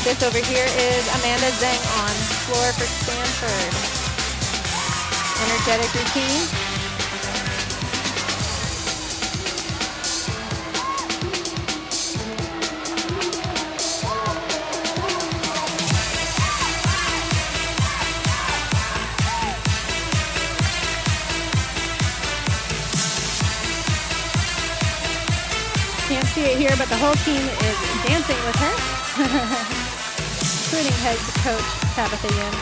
This over here is Amanda Zeng on floor for Stanford. Energetic routine. Can't see it here, but the whole team is dancing with her, including head coach Tabitha Yoon.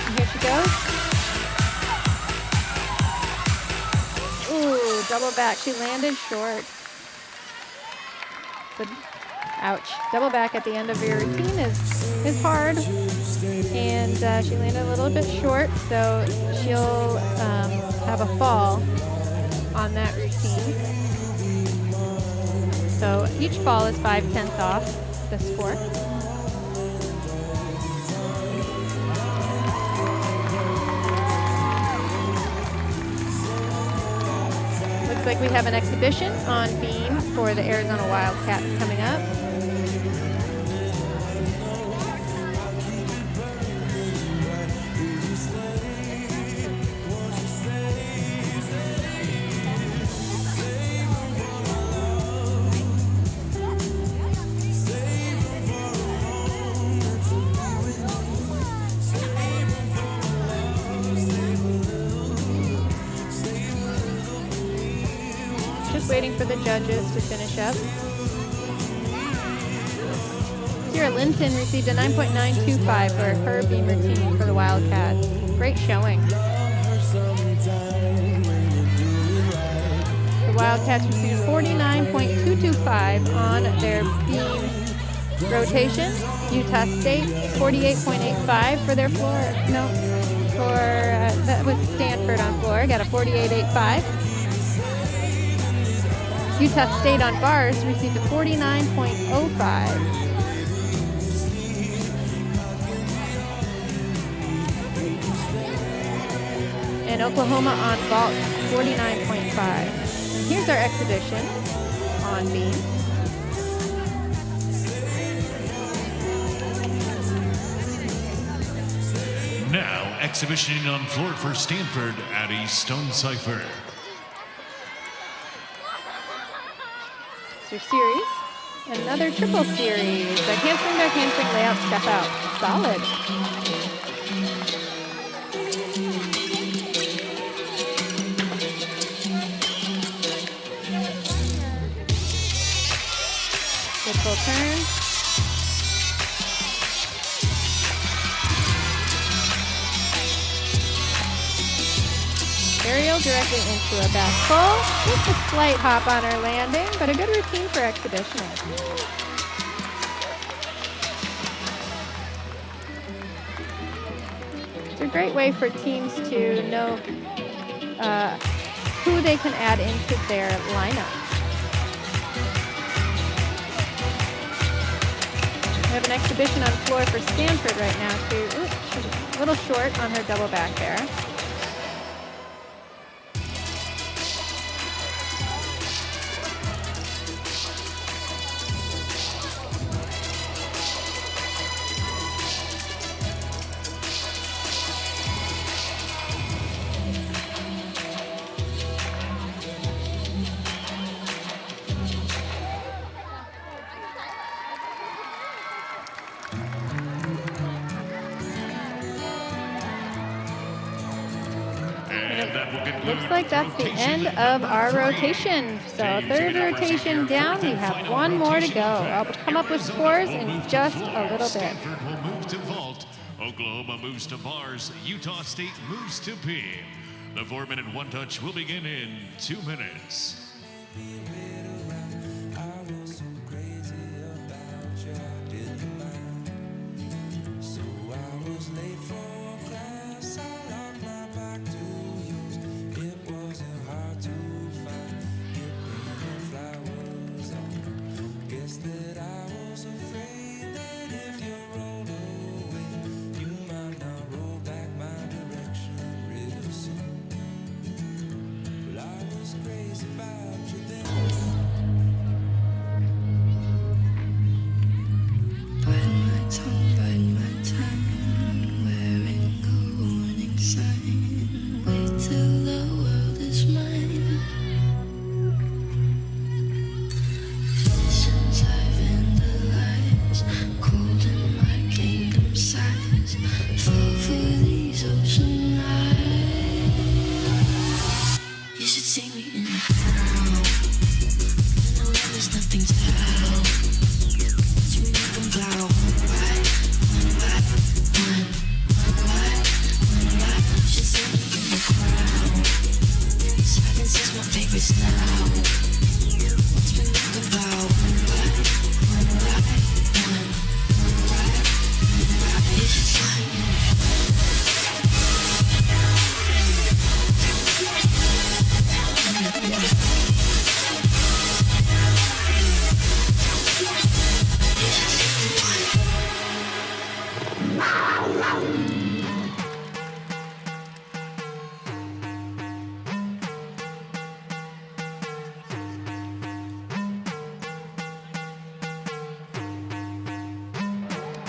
And here she goes. Ooh, double back. She landed short. But, ouch. Double back at the end of your routine is hard, and she landed a little bit short, so she'll have a fall on that routine. So each fall is 5/10 off the score. like we have an exhibition on beam for the Arizona Wildcats coming up. Just waiting for the judges to finish up. Sierra Linton received a 9.925 for her beam routine for the Wildcats. Great showing. The Wildcats received 49.225 on their beam rotation. Utah State 48.85 for their floor. No, that was Stanford on floor. Got a 48.85. Utah State on bars received a 49.05. And Oklahoma on vault 49.5. Here's our exhibition on beam. Now, exhibition on floor for Stanford, Addie Stonecipher. Your series. Another triple series. Back handspring, layout, step out. Solid. Good full turn. Aerial directly into a back pull. Just a slight hop on her landing, but a good routine for exhibition. It's a great way for teams to know who they can add into their lineup. We have an exhibition on floor for Stanford right now too. Oops, she's a little short on her double back there. Looks like that's the end of our rotation. So third rotation down, we have one more to go. I'll come up with scores in just a little bit. Stanford will move to vault. Oklahoma moves to bars. Utah State moves to beam. The 4-minute one-touch will begin in 2 minutes.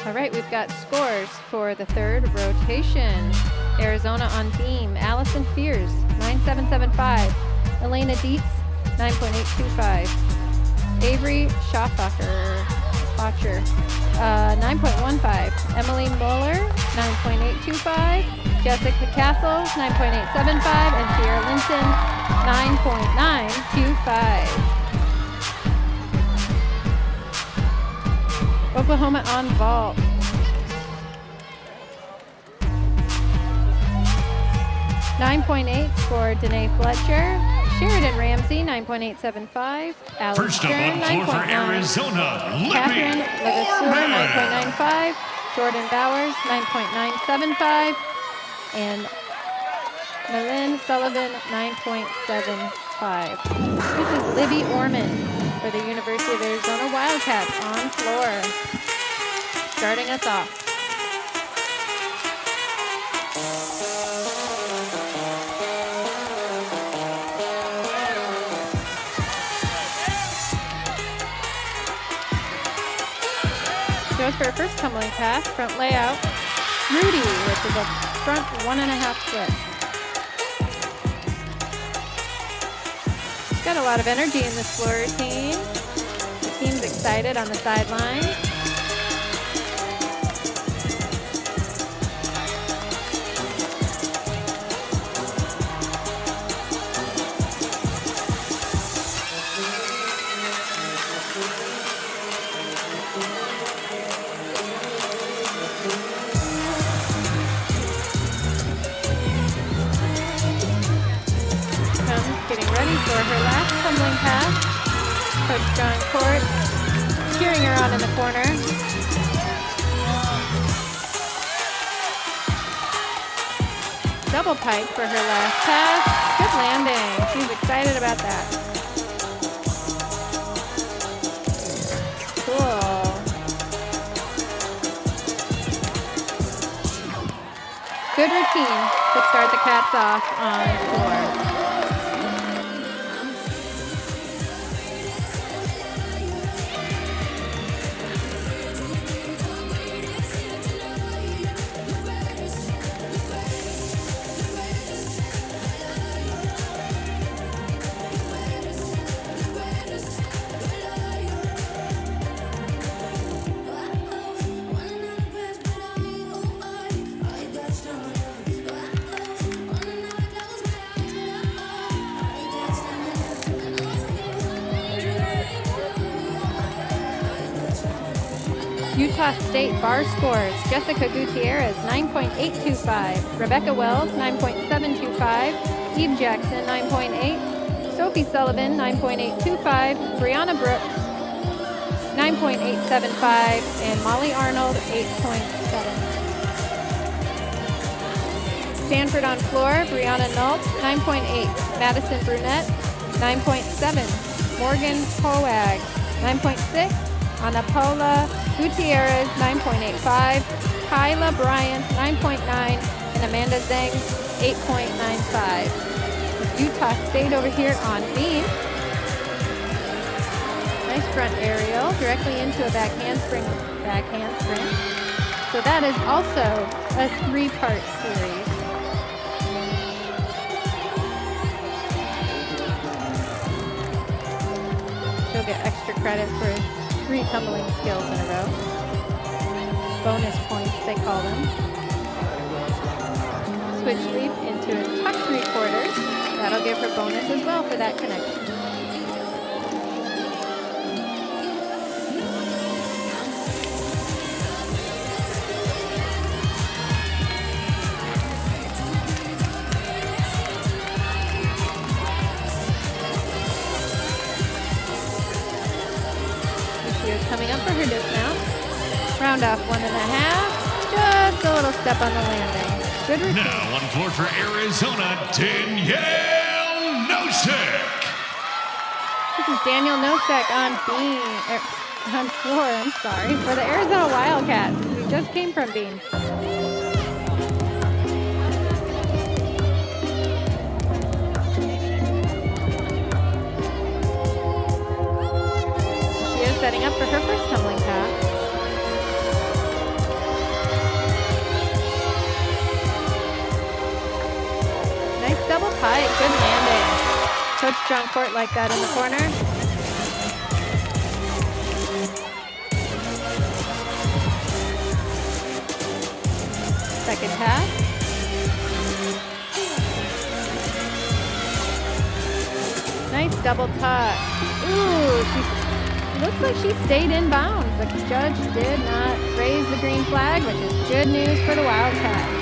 All right, we've got scores for the third rotation. Arizona on beam, Allison Fears, 9.775. Elena Dietz, 9.825. Avery Schaffacher, 9.15. Emily Muller, 9.825. Jessica Castle, 9.875. And Sierra Linton, 9.925. Oklahoma on vault. 9.8 for Danae Fletcher. Sheridan Ramsey, 9.875. Alex First up Stern, on floor for 9.9. Arizona, Catherine Libby Levasseur, Orman. 9.95. Jordan Bowers, 9.975. And Malin Sullivan, 9.75. This is Libby Orman for the University of Arizona Wildcats on floor. Starting us off. Goes for her first tumbling pass, front layout. Rudy, which is a front 1.5 flip. She's got a lot of energy in this floor routine. The team's excited on the sideline. Getting ready for her last tumbling pass. Coach John Court cheering her on in the corner. Double pike for her last pass. Good landing. She's excited about that. Cool. Good routine to start the Cats off on floor. Utah State bar scores. Jessica Gutierrez, 9.825. Rebecca Wells, 9.725. Eve Jackson, 9.8. Sophie Sullivan, 9.825. Brianna Brooks, 9.875. And Molly Arnold, 8.7. Stanford on floor. Brianna Nault, 9.8. Madison Brunette, 9.7. Morgan Poag, 9.6. Anapola Gutierrez, 9.85. Kyla Bryant, 9.9. And Amanda Zeng, 8.95. Utah State over here on beam. Nice front aerial, directly into a back handspring. So that is also a 3-part series. She'll get extra credit for 3 tumbling skills in a row. Bonus points, they call them. Switch leap into a tuck 3/4. That'll give her bonus as well for that connection. Coming up for her dismount. Round off 1.5. Just a little step on the landing. Good routine. Now on floor for Arizona, Danielle Nosek. This is Danielle Nosek on beam, on floor, I'm sorry, for the Arizona Wildcats. We just came from beam. Setting up for her first tumbling pass. height. Good landing. Coach John Court like that in the corner. Second pass. Nice double tuck. Ooh, she looks like she stayed in bounds. The judge did not raise the green flag, which is good news for the Wildcats.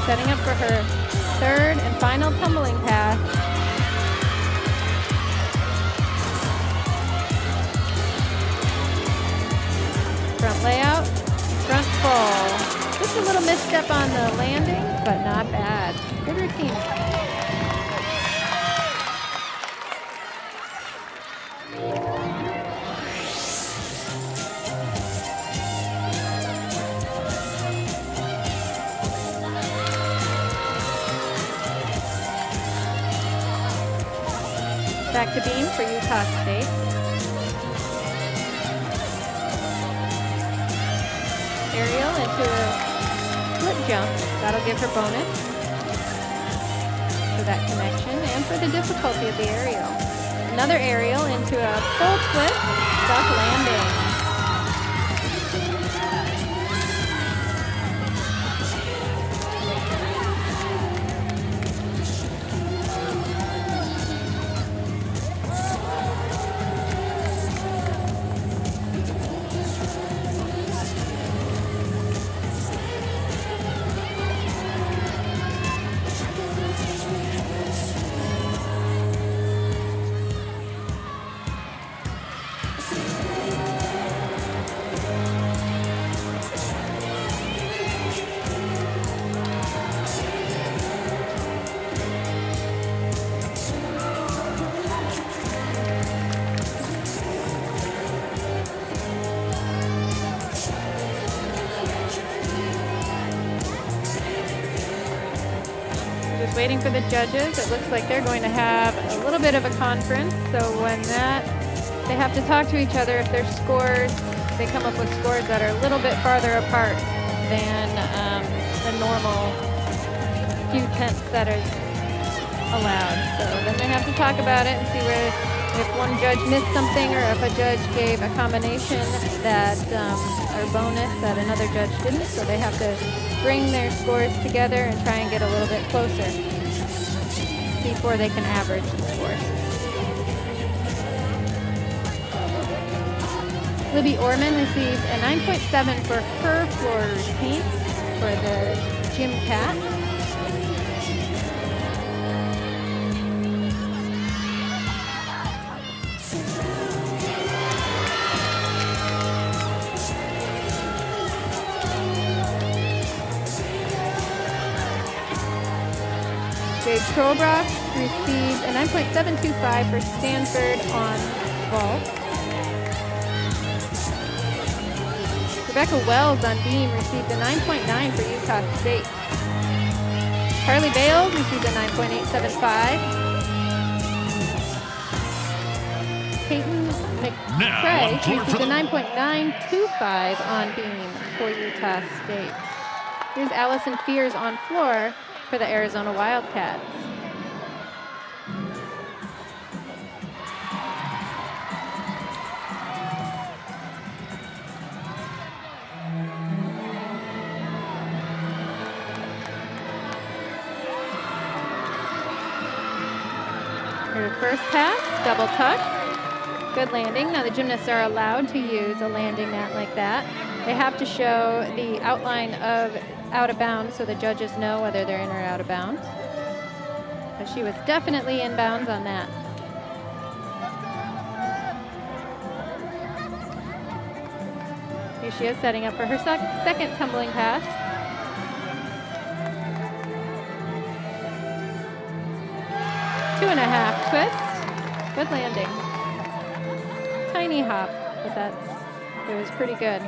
Setting up for her third and final tumbling pass. Front layout, front fall. Just a little misstep on the landing, but not bad. Good routine. Back to beam for Utah State. Aerial into a split jump. That'll give her bonus for that connection and for the difficulty of the aerial. Another aerial into a full twist, duck landing. Waiting for the judges. It looks like they're going to have a little bit of a conference. So when they have to talk to each other if their scores, they come up with scores that are a little bit farther apart than the normal few tenths that is allowed. So then they have to talk about it and see where if one judge missed something or if a judge gave a combination that are bonus that another judge didn't. So they have to bring their scores together and try and get a little bit closer before they can average the scores. Libby Orman received a 9.7 for her floor routine for the gym cat. Jade Trobrock received a 9.725 for Stanford on vault. Rebecca Wells on beam received a 9.9 for Utah State. Carly Bales received a 9.875. Peyton McCray received a 9.925 on beam for Utah State. Here's Allison Fears on floor for the Arizona Wildcats. Her first pass, double tuck, good landing. Now the gymnasts are allowed to use a landing mat like that. They have to show the outline of out of bounds so the judges know whether they're in or out of bounds. But she was definitely in bounds on that. Here she is setting up for her second tumbling pass. Two and a half twist. Good landing. Tiny hop, but it was pretty good.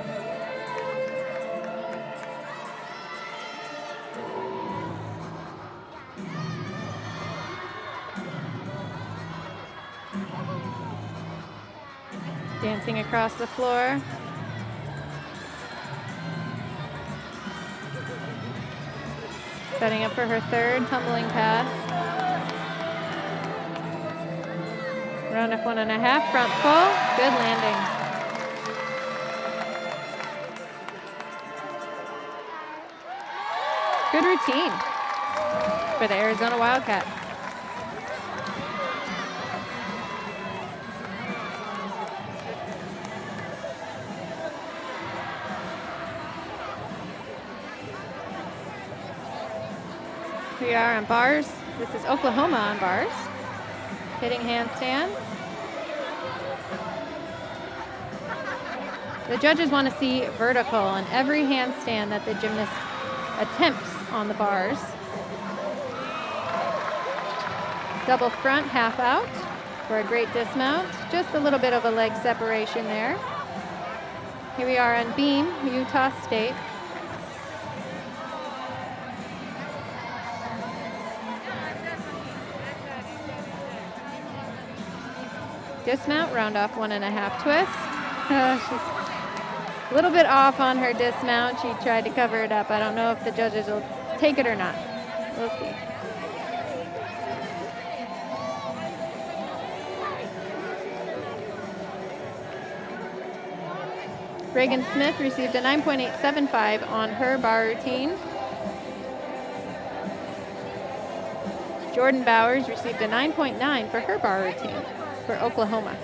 Dancing across the floor. Setting up for her third tumbling pass. Round up 1.5, front full, good landing. Good routine for the Arizona Wildcats. We are on bars. This is Oklahoma on bars. Hitting handstands. The judges want to see vertical on every handstand that the gymnast attempts on the bars. Double front, half out for a great dismount. Just a little bit of a leg separation there. Here we are on beam, Utah State. Dismount, round off 1.5 twist. She's a little bit off on her dismount. She tried to cover it up. I don't know if the judges will take it or not. We'll see. Reagan Smith received a 9.875 on her bar routine. Jordan Bowers received a 9.9 for her bar routine for Oklahoma.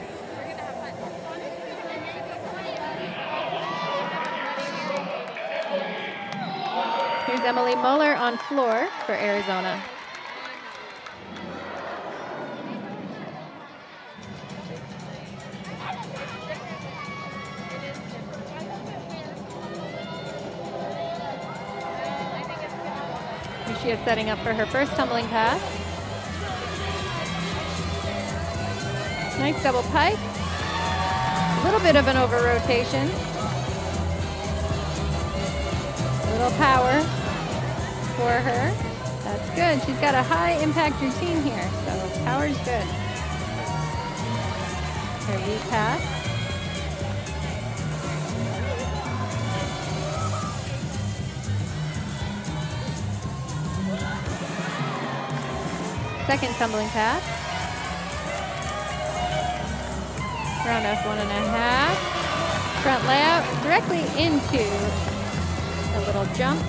Here's Emily Muller on floor for Arizona. Here she is setting up for her first tumbling pass. Nice double pike. A little bit of an over rotation. A little power for her. That's good. She's got a high impact routine here, so power's good. Her lead pass. Second tumbling pass. Round off 1.5. Front layout directly into a little jump.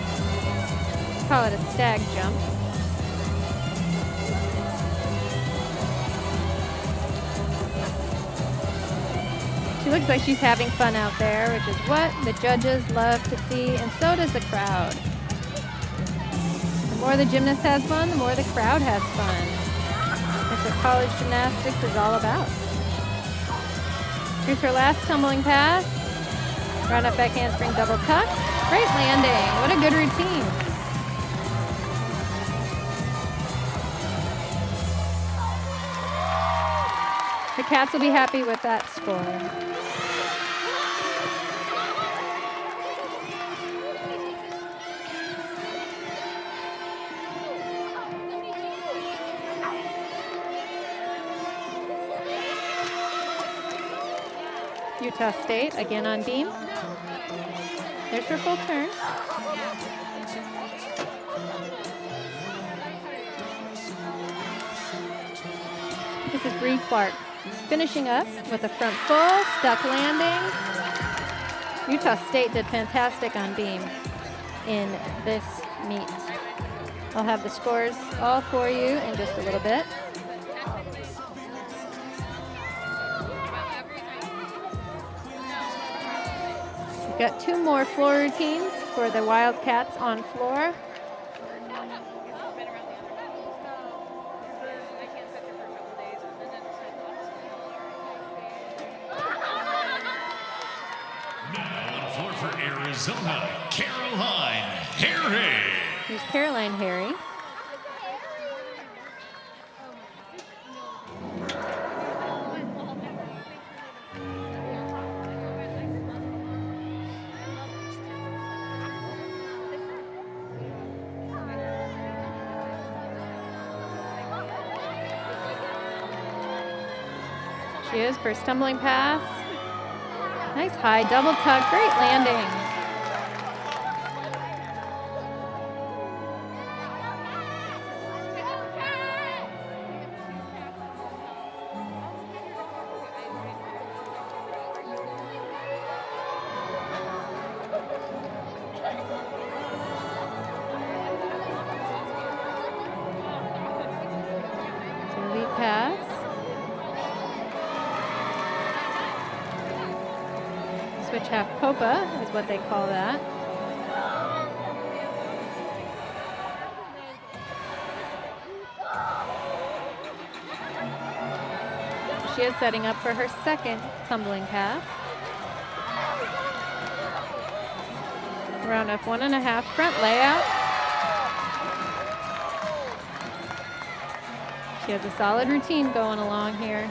Call it a stag jump. She looks like she's having fun out there, which is what the judges love to see, and so does the crowd. The more the gymnast has fun, the more the crowd has fun. That's what college gymnastics is all about. Here's her last tumbling pass. Round up back handspring double tuck. Great landing. What a good routine. The Cats will be happy with that score. Utah State again on beam. There's her full turn. This is Bree Clark finishing up with a front full, stuck landing. Utah State did fantastic on beam in this meet. I'll have the scores all for you in just a little bit. We've got two more floor routines for the Wildcats on floor. Arizona, Caroline Harry. Here's Caroline Harry. She is first tumbling pass. Nice high double tuck, great landing. So lead pass. Switch half popa is what they call that. She is setting up for her second tumbling pass. Round off 1.5 front layout. She has a solid routine going along here.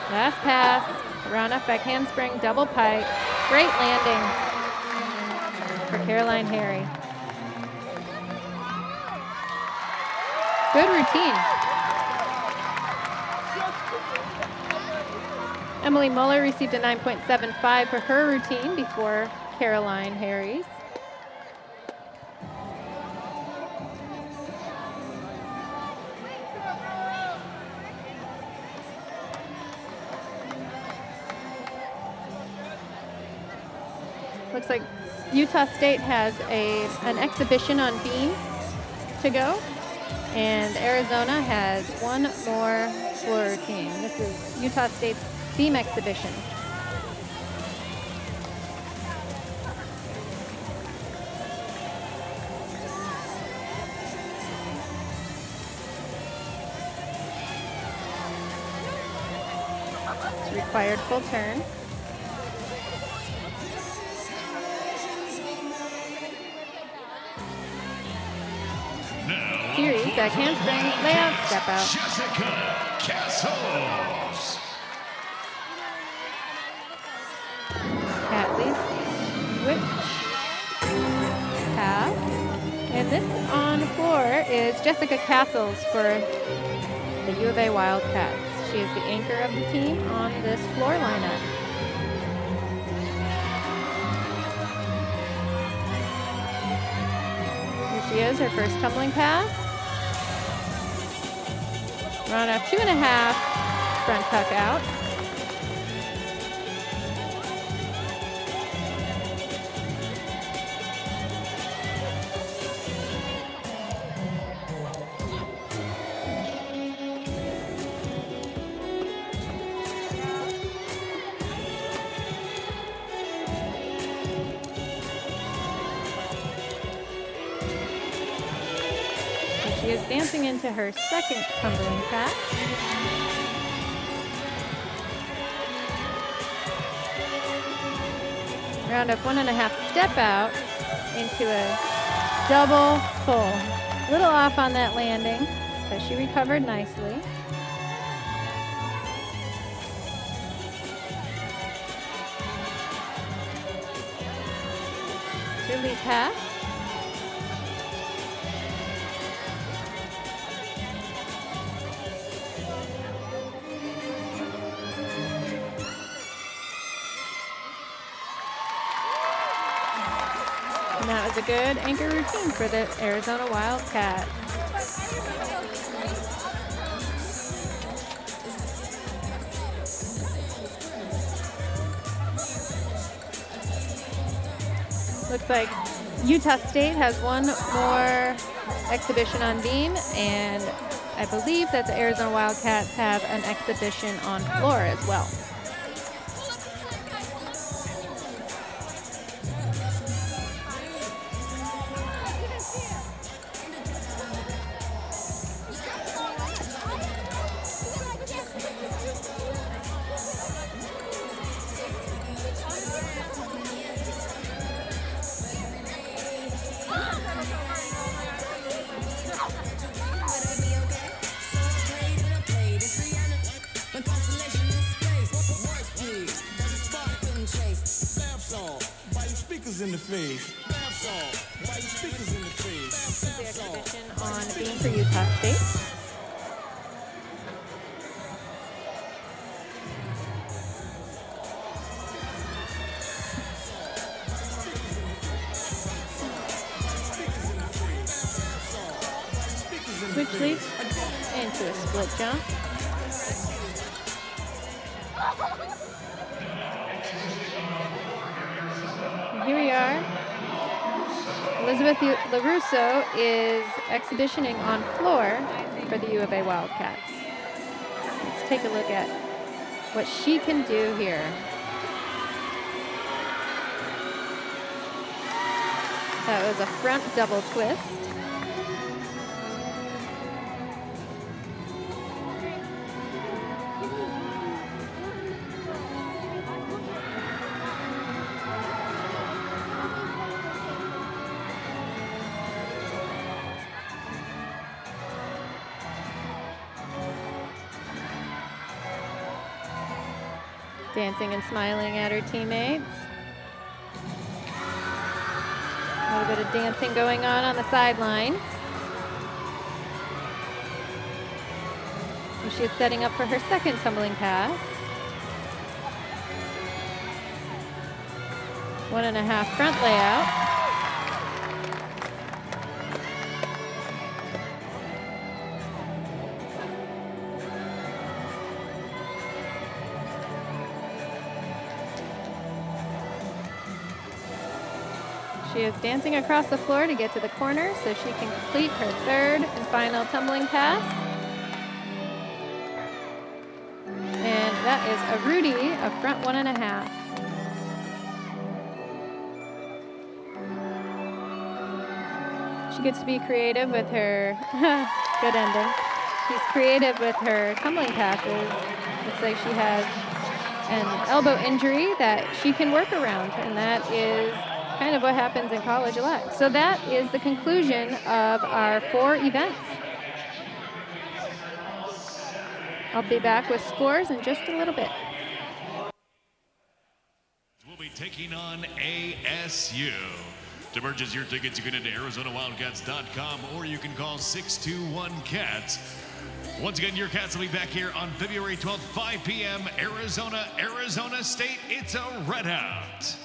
Last pass, round off back handspring, double pike. Great landing for Caroline Harry. Good routine. Emily Muller received a 9.75 for her routine before Caroline Harry's. Looks like Utah State has an exhibition on beam to go, and Arizona has one more floor routine. This is Utah State's beam exhibition. It's required full turn. Now, Series, back handspring, layout, step out. Jessica Castles. Cat lead, switch, half. And this on the floor is Jessica Castles for the U of A Wildcats. She is the anchor of the team on this floor lineup. Here she is, her first tumbling pass. Run off 2.5, front tuck out. She is dancing into her second tumbling pass. Round up 1.5 step out into a double full. Little off on that landing, but she recovered nicely. Her lead pass. And that was a good anchor routine for the Arizona Wildcats. Looks like Utah State has one more exhibition on beam, and I believe that the Arizona Wildcats have an exhibition on floor as well. In the face. Why you speakers in the face? The exhibition on beam for Utah State. switch leap into a split jump. And here we are. Elizabeth LaRusso is exhibitioning on floor for the U of A Wildcats. Let's take a look at what she can do here. That was a front double twist. Dancing and smiling at her teammates. A little bit of dancing going on the sidelines. And she is setting up for her second tumbling pass. 1.5 front layout. She is dancing across the floor to get to the corner so she can complete her third and final tumbling pass. And that is a Rudy, a front 1.5. She gets to be creative with her, good ending. She's creative with her tumbling passes. Looks like she has an elbow injury that she can work around, and that is kind of what happens in college a lot. So that is the conclusion of our 4 events. I'll be back with scores in just a little bit. We'll be taking on ASU. To purchase your tickets, you can head to ArizonaWildcats.com or you can call 621-CATS. Once again, your Cats will be back here on February 12th, 5 p.m. Arizona State. It's a red out.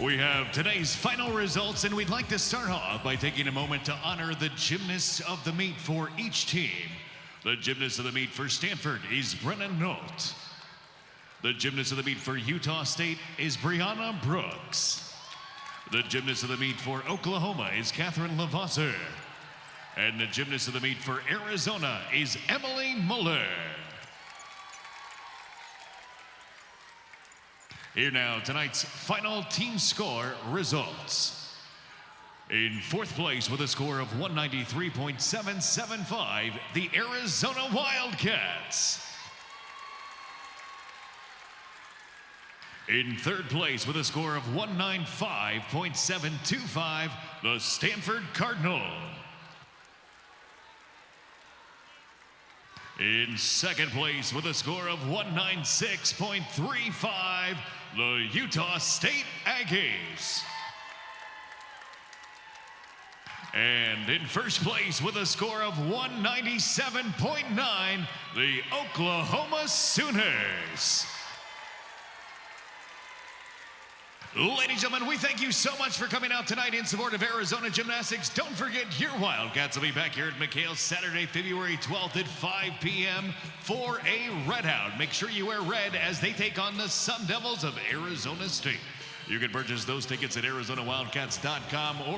We have today's final results, and we'd like to start off by taking a moment to honor the gymnasts of the meet for each team. The gymnast of the meet for Stanford is Brennan Nolt. The gymnast of the meet for Utah State is Brianna Brooks. The gymnast of the meet for Oklahoma is Catherine Lavasser. And the gymnast of the meet for Arizona is Emily Muller. Here now, tonight's final team score results. In fourth place with a score of 193.775, the Arizona Wildcats. In third place with a score of 195.725, the Stanford Cardinal. In second place with a score of 196.35, the Utah State Aggies. And in first place with a score of 197.9, the Oklahoma Sooners. Ladies and gentlemen, we thank you so much for coming out tonight in support of Arizona Gymnastics. Don't forget, your Wildcats will be back here at McHale Saturday, February 12th at 5 p.m. for a Red Out. Make sure you wear red as they take on the Sun Devils of Arizona State. You can purchase those tickets at ArizonaWildcats.com or